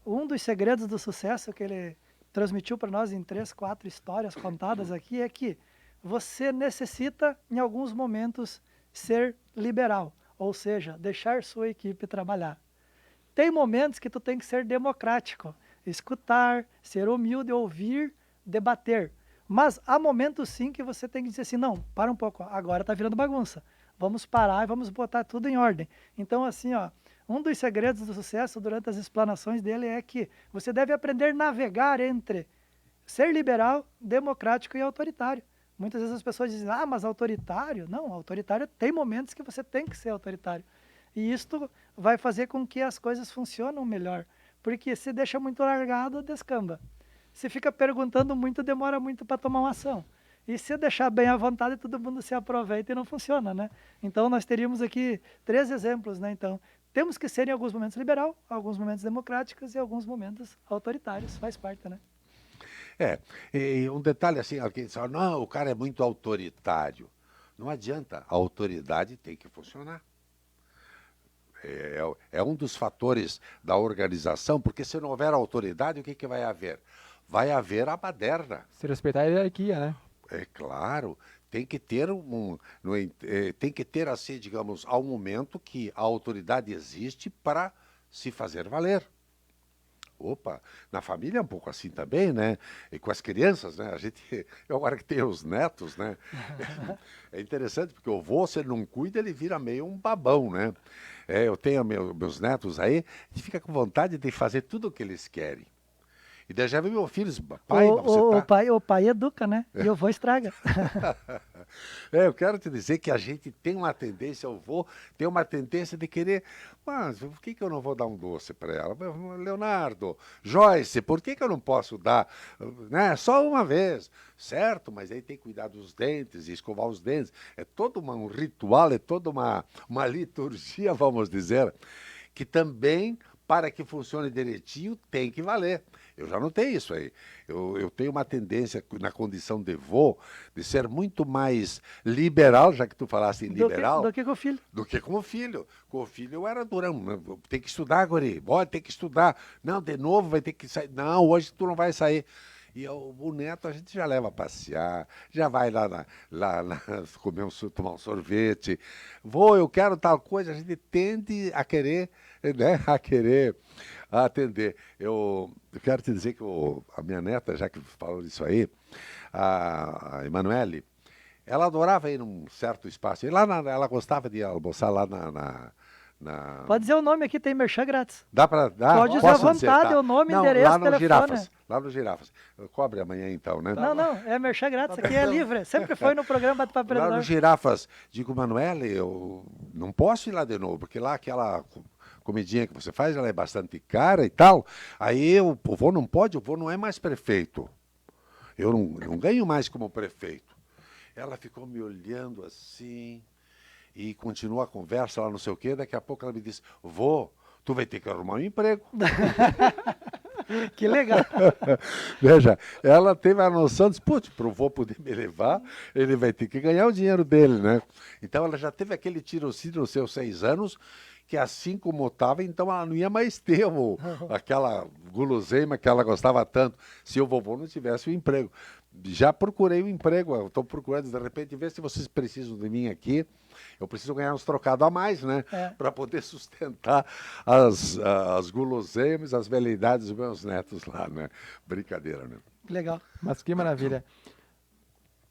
um dos segredos do sucesso que ele transmitiu para nós em 3, 4 histórias contadas aqui é que você necessita, em alguns momentos, ser liberal, ou seja, deixar sua equipe trabalhar. Tem momentos que tu tem que ser democrático, escutar, ser humilde, ouvir, debater. Mas há momentos sim que você tem que dizer assim, não, para um pouco, agora está virando bagunça. Vamos parar e vamos botar tudo em ordem. Então assim, ó, um dos segredos do sucesso durante as explanações dele é que você deve aprender a navegar entre ser liberal, democrático e autoritário. Muitas vezes as pessoas dizem, mas autoritário? Não, autoritário tem momentos que você tem que ser autoritário. E isto vai fazer com que as coisas funcionem melhor. Porque se deixa muito largado, descamba. Se fica perguntando muito, demora muito para tomar uma ação. E se deixar bem à vontade, todo mundo se aproveita e não funciona, né? Então, nós teríamos aqui 3 exemplos, né? Então, temos que ser em alguns momentos liberal, alguns momentos democráticos e alguns momentos autoritários. Faz parte, né? E um detalhe assim, alguém diz, não, o cara é muito autoritário. Não adianta, a autoridade tem que funcionar. É um dos fatores da organização, porque se não houver autoridade, o que vai haver? Vai haver a baderna. Se respeitar a hierarquia, né? É claro, tem que ter tem que ter assim, digamos, há um momento que a autoridade existe para se fazer valer. Opa, na família é um pouco assim também, né? E com as crianças, né? Eu agora que tenho os netos, né? É interessante porque o vô, se ele não cuida, ele vira meio um babão, né? Eu tenho meus netos aí, a gente fica com vontade de fazer tudo o que eles querem. E daí já vem meu filho, pai, o pai educa, né? E o vô estraga. Eu quero te dizer que a gente tem uma tendência, eu vou ter uma tendência de querer, mas por que eu não vou dar um doce para ela? Leonardo, Joyce, por que eu não posso dar, né? Só uma vez, certo? Mas aí tem que cuidar dos dentes e escovar os dentes. É todo um ritual, é toda uma liturgia, vamos dizer, que também, para que funcione direitinho, tem que valer. Eu já notei isso aí. Eu tenho uma tendência, na condição de vô, de ser muito mais liberal, já que tu falaste em liberal. Do que com o filho. Do que com o filho. Com o filho eu era durão. Tem que estudar, guri. Pode ter que estudar. Não, de novo vai ter que sair. Não, hoje tu não vai sair. E o neto a gente já leva a passear, já vai lá comer tomar um sorvete. Eu quero tal coisa, a gente tende a querer, né, atender. Eu quero te dizer que a minha neta, já que falou disso aí, a Emanuele, Ela adorava ir num certo espaço. E lá ela gostava de almoçar lá Pode dizer o nome aqui, tem merchan grátis. Dá para dar? Pode dizer à vontade, o nome, não, endereço, lá no telefone. Girafas. Lá no Girafas. Cobre amanhã então, né? Não, é merchan grátis, aqui é livre. Sempre foi no programa Bate-Papo Lá no Empreendedor. Girafas. Digo, Manoel, eu não posso ir lá de novo, porque lá aquela comidinha que você faz, ela é bastante cara e tal. Aí o vô não pode, o vô não é mais prefeito. Eu não ganho mais como prefeito. Ela ficou me olhando assim e continuou a conversa lá, não sei o quê. Daqui a pouco ela me disse, vô, tu vai ter que arrumar um emprego. Que legal. Veja, ela teve a noção, disse, putz, para o vô poder me levar, ele vai ter que ganhar o dinheiro dele, né? Então ela já teve aquele tirocínio nos seus 6 anos, que assim como estava, então ela não ia mais ter aquela guloseima que ela gostava tanto, se o vovô não tivesse o emprego. Já procurei um emprego, estou procurando, de repente, ver se vocês precisam de mim aqui. Eu preciso ganhar uns trocados a mais, né? Para poder sustentar as guloseimas, as velidades dos meus netos lá, né? Brincadeira, né? Legal. Mas que maravilha.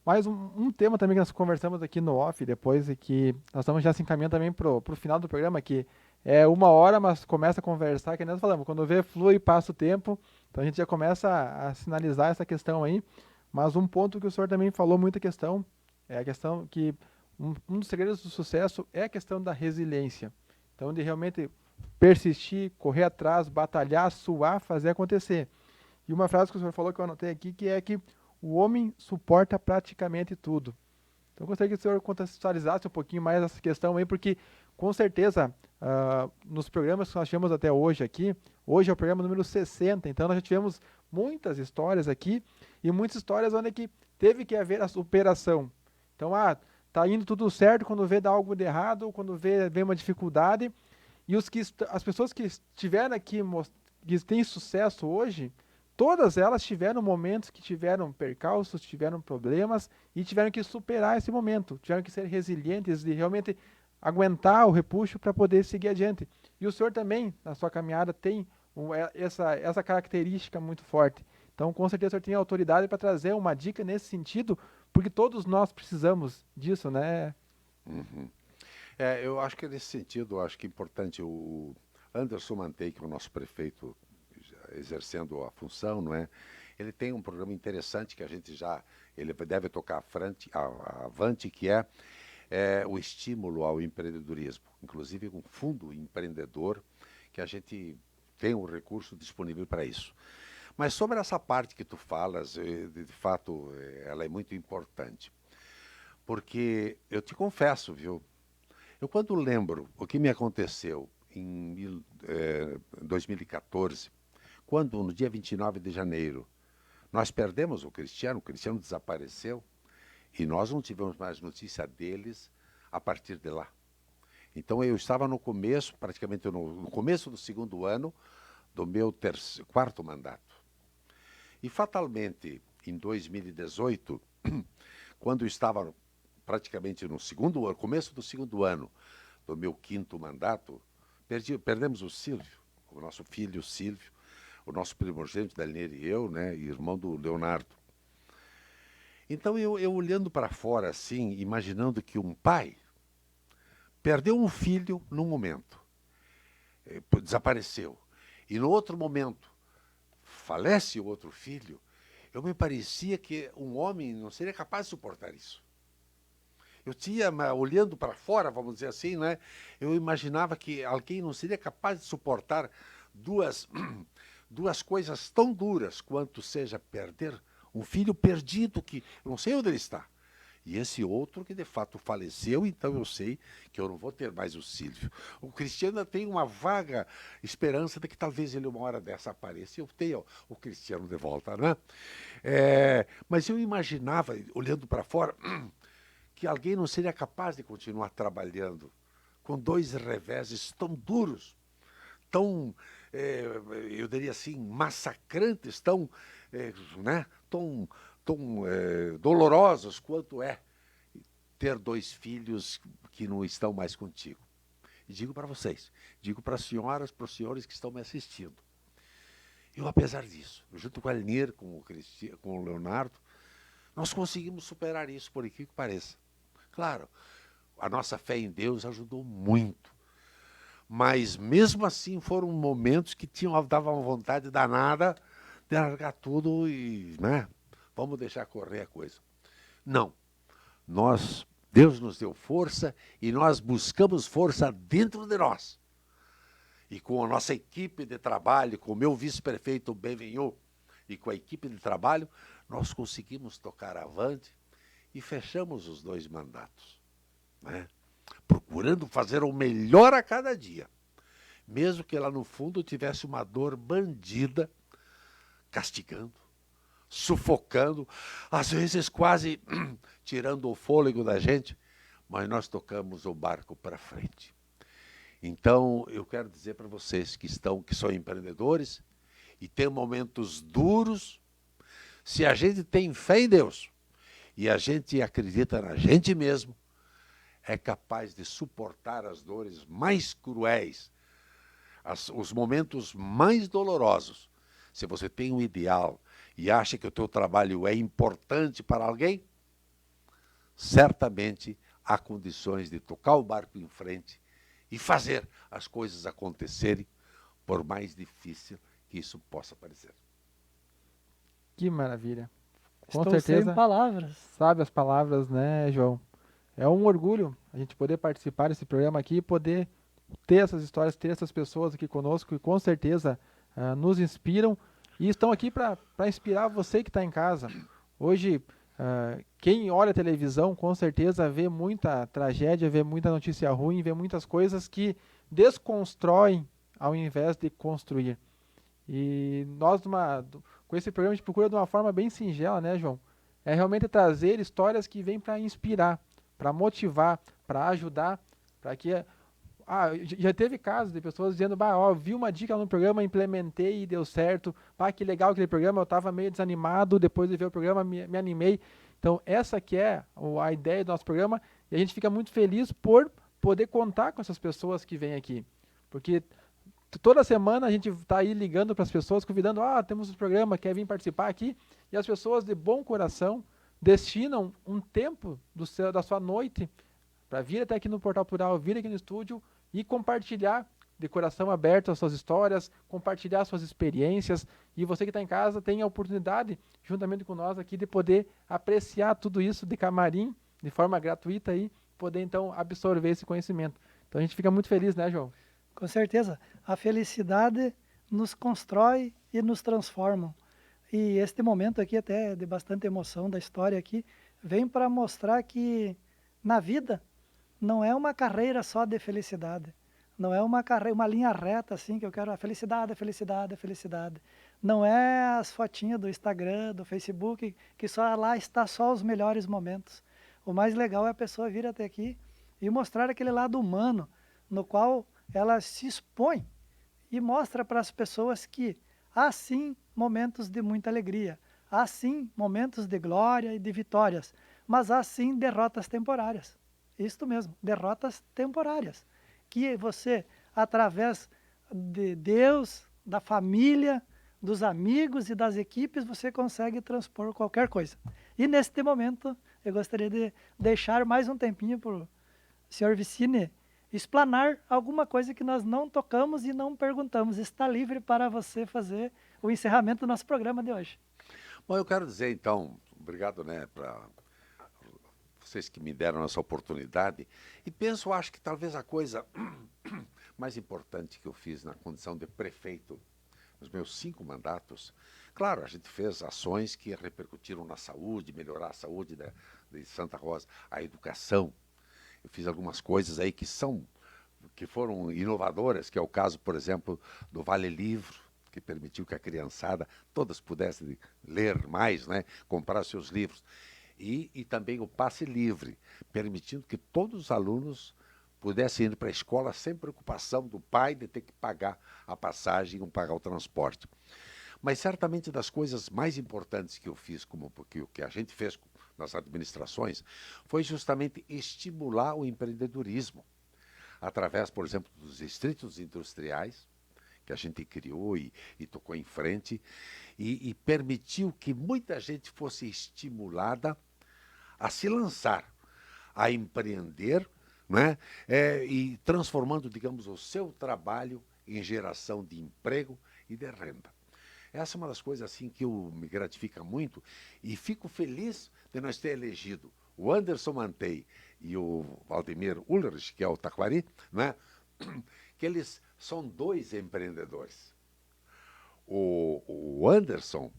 Mais um tema também que nós conversamos aqui no off depois, e que nós estamos já se encaminhando também pro final do programa, que é 1 hora, mas começa a conversar, que nós falamos, quando vê, flui e passa o tempo, então a gente já começa a sinalizar essa questão aí. Mas um ponto que o senhor também falou, muita questão, é a questão que um dos segredos do sucesso é a questão da resiliência. Então, de realmente persistir, correr atrás, batalhar, suar, fazer acontecer. E uma frase que o senhor falou que eu anotei aqui, que é que o homem suporta praticamente tudo. Então, eu gostaria que o senhor contextualizasse um pouquinho mais essa questão aí, porque, com certeza, nos programas que nós tivemos até hoje aqui, hoje é o programa número 60, então nós já tivemos muitas histórias aqui, e muitas histórias onde que teve que haver a superação. Então, tá indo tudo certo, quando vê dá algo de errado, quando vem uma dificuldade, e as pessoas que estiveram aqui, que têm sucesso hoje, todas elas tiveram momentos que tiveram percalços, tiveram problemas e tiveram que superar esse momento, tiveram que ser resilientes e realmente aguentar o repuxo para poder seguir adiante. E o senhor também, na sua caminhada, tem essa característica muito forte. Então, com certeza, o senhor tem autoridade para trazer uma dica nesse sentido, porque todos nós precisamos disso, né? Uhum. Eu acho que nesse sentido, eu acho que é importante o Anderson Mantei, que é o nosso prefeito, exercendo a função, não é? Ele tem um programa interessante que a gente ele deve tocar avante, que é o estímulo ao empreendedorismo, inclusive um fundo empreendedor, que a gente tem um recurso disponível para isso. Mas sobre essa parte que tu falas, de fato, ela é muito importante, porque eu te confesso, viu? Eu quando lembro o que me aconteceu em 2014, quando no dia 29 de janeiro nós perdemos o Cristiano desapareceu e nós não tivemos mais notícia deles a partir de lá. Então eu estava no começo, praticamente no começo do 2º ano do meu 4º mandato. E fatalmente em 2018, quando eu estava praticamente no começo do 2º ano do meu 5º mandato, perdemos o Silvio, o nosso filho Silvio, o nosso primogênito, Daniel e eu, né, irmão do Leonardo. Então eu olhando para fora assim, imaginando que um pai perdeu um filho num momento, desapareceu, e no outro momento falece o outro filho, eu me parecia que um homem não seria capaz de suportar isso. Eu tinha, olhando para fora, vamos dizer assim, né, eu imaginava que alguém não seria capaz de suportar duas coisas tão duras quanto seja perder um filho perdido, que eu não sei onde ele está. E esse outro que de fato faleceu, então eu sei que eu não vou ter mais o Silvio. O Cristiano tem uma vaga esperança de que talvez ele uma hora dessa apareça e eu tenha o Cristiano de volta, né? Mas eu imaginava, olhando para fora, que alguém não seria capaz de continuar trabalhando com 2 reveses tão duros, tão, eu diria assim, massacrantes, tão dolorosos quanto é ter 2 filhos que não estão mais contigo. E digo para vocês, digo para as senhoras, para os senhores que estão me assistindo, eu, apesar disso, junto com a Elnir, com o Leonardo, Nós conseguimos superar isso, por aqui que pareça. Claro, a nossa fé em Deus ajudou muito. Mas mesmo assim foram momentos que davam uma vontade danada de largar tudo e, né, vamos deixar correr a coisa. Não. Deus nos deu força e nós buscamos força dentro de nós. E com a nossa equipe de trabalho, com o meu vice-prefeito Benvenhu e com a equipe de trabalho, nós conseguimos tocar avante e fechamos os 2 mandatos, né? Procurando fazer o melhor a cada dia, mesmo que lá no fundo tivesse uma dor bandida, castigando, sufocando, às vezes quase tirando o fôlego da gente, mas nós tocamos o barco para frente. Então, eu quero dizer para vocês que são empreendedores e têm momentos duros, se a gente tem fé em Deus e a gente acredita na gente mesmo, é capaz de suportar as dores mais cruéis, os momentos mais dolorosos. Se você tem um ideal e acha que o teu trabalho é importante para alguém, certamente há condições de tocar o barco em frente e fazer as coisas acontecerem, por mais difícil que isso possa parecer. Que maravilha. Com Estou certeza, sem palavras. sabe as palavras, né, João? É um orgulho a gente poder participar desse programa aqui, poder ter essas histórias, ter essas pessoas aqui conosco que com certeza nos inspiram e estão aqui para inspirar você que está em casa. Hoje, quem olha a televisão com certeza vê muita tragédia, vê muita notícia ruim, vê muitas coisas que desconstroem ao invés de construir. E nós, com esse programa, a gente procura de uma forma bem singela, né, João? É realmente trazer histórias que vêm para inspirar, para motivar, para ajudar, para que... já teve casos de pessoas dizendo, vi uma dica no programa, implementei e deu certo. Que legal aquele programa, eu estava meio desanimado, depois de ver o programa me animei. Então, essa que é a ideia do nosso programa e a gente fica muito feliz por poder contar com essas pessoas que vêm aqui. Porque toda semana a gente está aí ligando para as pessoas, convidando, temos um programa, quer vir participar aqui? E as pessoas de bom coração destinam um tempo da sua noite para vir até aqui no Portal Plural, vir aqui no estúdio e compartilhar de coração aberto as suas histórias, compartilhar as suas experiências. E você que está em casa tem a oportunidade, juntamente com nós aqui, de poder apreciar tudo isso de camarim, de forma gratuita e poder então absorver esse conhecimento. Então a gente fica muito feliz, né, João? Com certeza. A felicidade nos constrói e nos transforma. E este momento aqui, até de bastante emoção da história aqui, vem para mostrar que na vida não é uma carreira só de felicidade. Não é uma linha reta assim que eu quero a felicidade, felicidade, felicidade. Não é as fotinhas do Instagram, do Facebook, que só lá está só os melhores momentos. O mais legal é a pessoa vir até aqui e mostrar aquele lado humano, no qual ela se expõe e mostra para as pessoas que há sim momentos de muita alegria, há sim momentos de glória e de vitórias, mas há sim derrotas temporárias. Isto mesmo, derrotas temporárias, que você, através de Deus, da família, dos amigos e das equipes, você consegue transpor qualquer coisa. E neste momento, eu gostaria de deixar mais um tempinho para o senhor Vicine explanar alguma coisa que nós não tocamos e não perguntamos. Está livre para você fazer o encerramento do nosso programa de hoje. Bom, eu quero dizer, então, obrigado, né, para vocês que me deram essa oportunidade. E acho que talvez a coisa mais importante que eu fiz na condição de prefeito, nos meus 5 mandatos, claro, a gente fez ações que repercutiram na saúde, melhorar a saúde de Santa Rosa, a educação. Eu fiz algumas coisas aí que foram inovadoras, que é o caso, por exemplo, do Vale Livro, que permitiu que a criançada todas pudessem ler mais, né, comprar seus livros. E também o passe livre, permitindo que todos os alunos pudessem ir para a escola sem preocupação do pai de ter que pagar a passagem ou pagar o transporte. Mas certamente das coisas mais importantes que eu fiz, que a gente fez nas administrações, foi justamente estimular o empreendedorismo, através, por exemplo, dos distritos industriais, que a gente criou e tocou em frente, e permitiu que muita gente fosse estimulada a se lançar, a empreender, né? E transformando, digamos, o seu trabalho em geração de emprego e de renda. Essa é uma das coisas assim que me gratifica muito e fico feliz de nós ter elegido o Anderson Mantei e o Valdemir Ulrich, que é o Taquari, né? Que eles são dois empreendedores. O Anderson,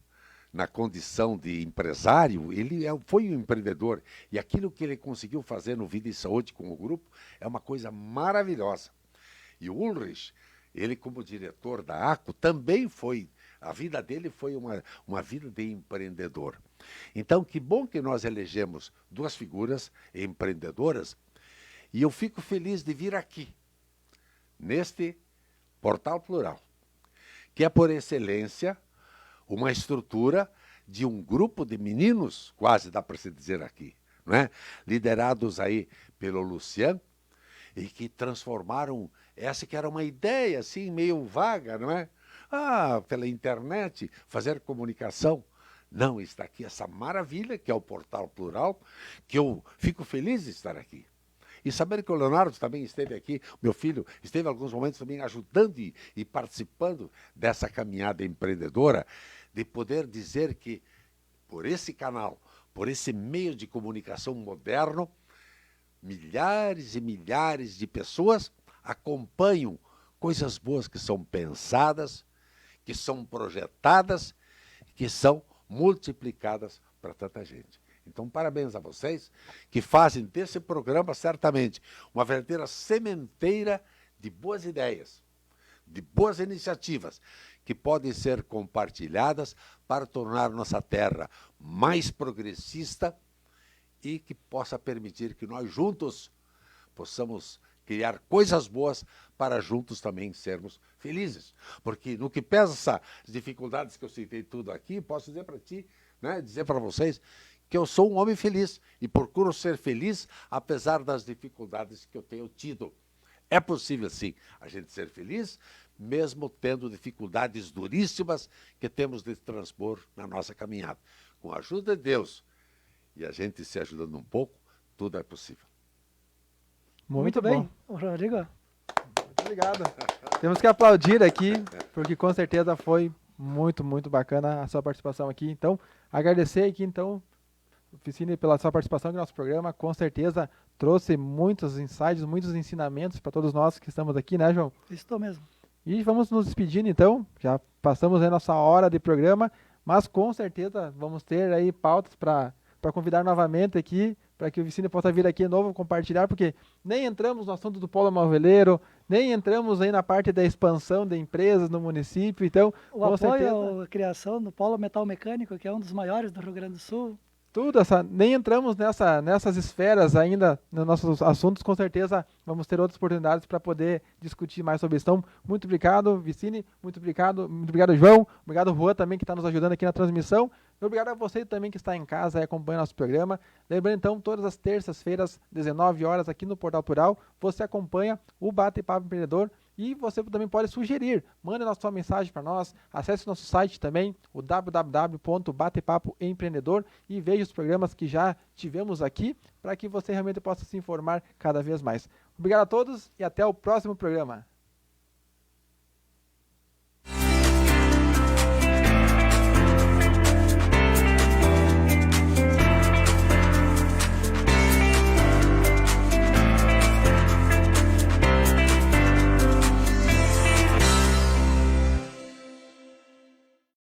na condição de empresário, ele foi um empreendedor. E aquilo que ele conseguiu fazer no Vida e Saúde com o grupo é uma coisa maravilhosa. E o Ulrich, ele como diretor da ACO, também foi, a vida dele foi uma vida de empreendedor. Então, que bom que nós elegemos duas figuras empreendedoras, e eu fico feliz de vir aqui, neste Portal Plural, que é por excelência uma estrutura de um grupo de meninos, quase dá para se dizer aqui, não é? Liderados aí pelo Luciano, e que transformaram essa que era uma ideia assim meio vaga, não é? Pela internet, fazer comunicação. Não, está aqui essa maravilha que é o Portal Plural, que eu fico feliz de estar aqui. E saber que o Leonardo também esteve aqui, meu filho, esteve em alguns momentos também ajudando e participando dessa caminhada empreendedora, de poder dizer que, por esse canal, por esse meio de comunicação moderno, milhares e milhares de pessoas acompanham coisas boas que são pensadas, que são projetadas, que são multiplicadas para tanta gente. Então, parabéns a vocês que fazem desse programa, certamente, uma verdadeira sementeira de boas ideias, de boas iniciativas, que podem ser compartilhadas para tornar nossa terra mais progressista e que possa permitir que nós juntos possamos criar coisas boas para juntos também sermos felizes. Porque no que pesa as dificuldades que eu citei tudo aqui, posso dizer para ti, né, dizer para vocês, que eu sou um homem feliz e procuro ser feliz apesar das dificuldades que eu tenho tido. É possível, sim, a gente ser feliz, mesmo tendo dificuldades duríssimas que temos de transpor na nossa caminhada. Com a ajuda de Deus e a gente se ajudando um pouco, tudo é possível. Muito bem, Rodrigo. Muito obrigado. Temos que aplaudir aqui, porque com certeza foi muito, muito bacana a sua participação aqui. Então, agradecer aqui, então, Vicine, pela sua participação no nosso programa. Com certeza trouxe muitos insights, muitos ensinamentos para todos nós que estamos aqui, né, João? Estou mesmo. E vamos nos despedindo, então. Já passamos a nossa hora de programa, mas com certeza vamos ter aí pautas para convidar novamente aqui, para que o Vicine possa vir aqui de novo compartilhar, porque nem entramos no assunto do polo moveleiro, nem entramos aí na parte da expansão de empresas no município, então, O com apoio certeza, à criação do Polo Metal Mecânico, que é um dos maiores do Rio Grande do Sul. nem entramos nessas esferas ainda, nos nossos assuntos, com certeza vamos ter outras oportunidades para poder discutir mais sobre isso. Então, muito obrigado, Vicine, muito obrigado, João, obrigado, Juan, também, que está nos ajudando aqui na transmissão, e obrigado a você também que está em casa e acompanha nosso programa. Lembrando, então, todas as terças-feiras, 19 horas, aqui no Portal Plural, você acompanha o Bate-Papo Empreendedor. E você também pode sugerir, mande a sua mensagem para nós, acesse o nosso site também, o www.batepapoempreendedor, e veja os programas que já tivemos aqui, para que você realmente possa se informar cada vez mais. Obrigado a todos e até o próximo programa.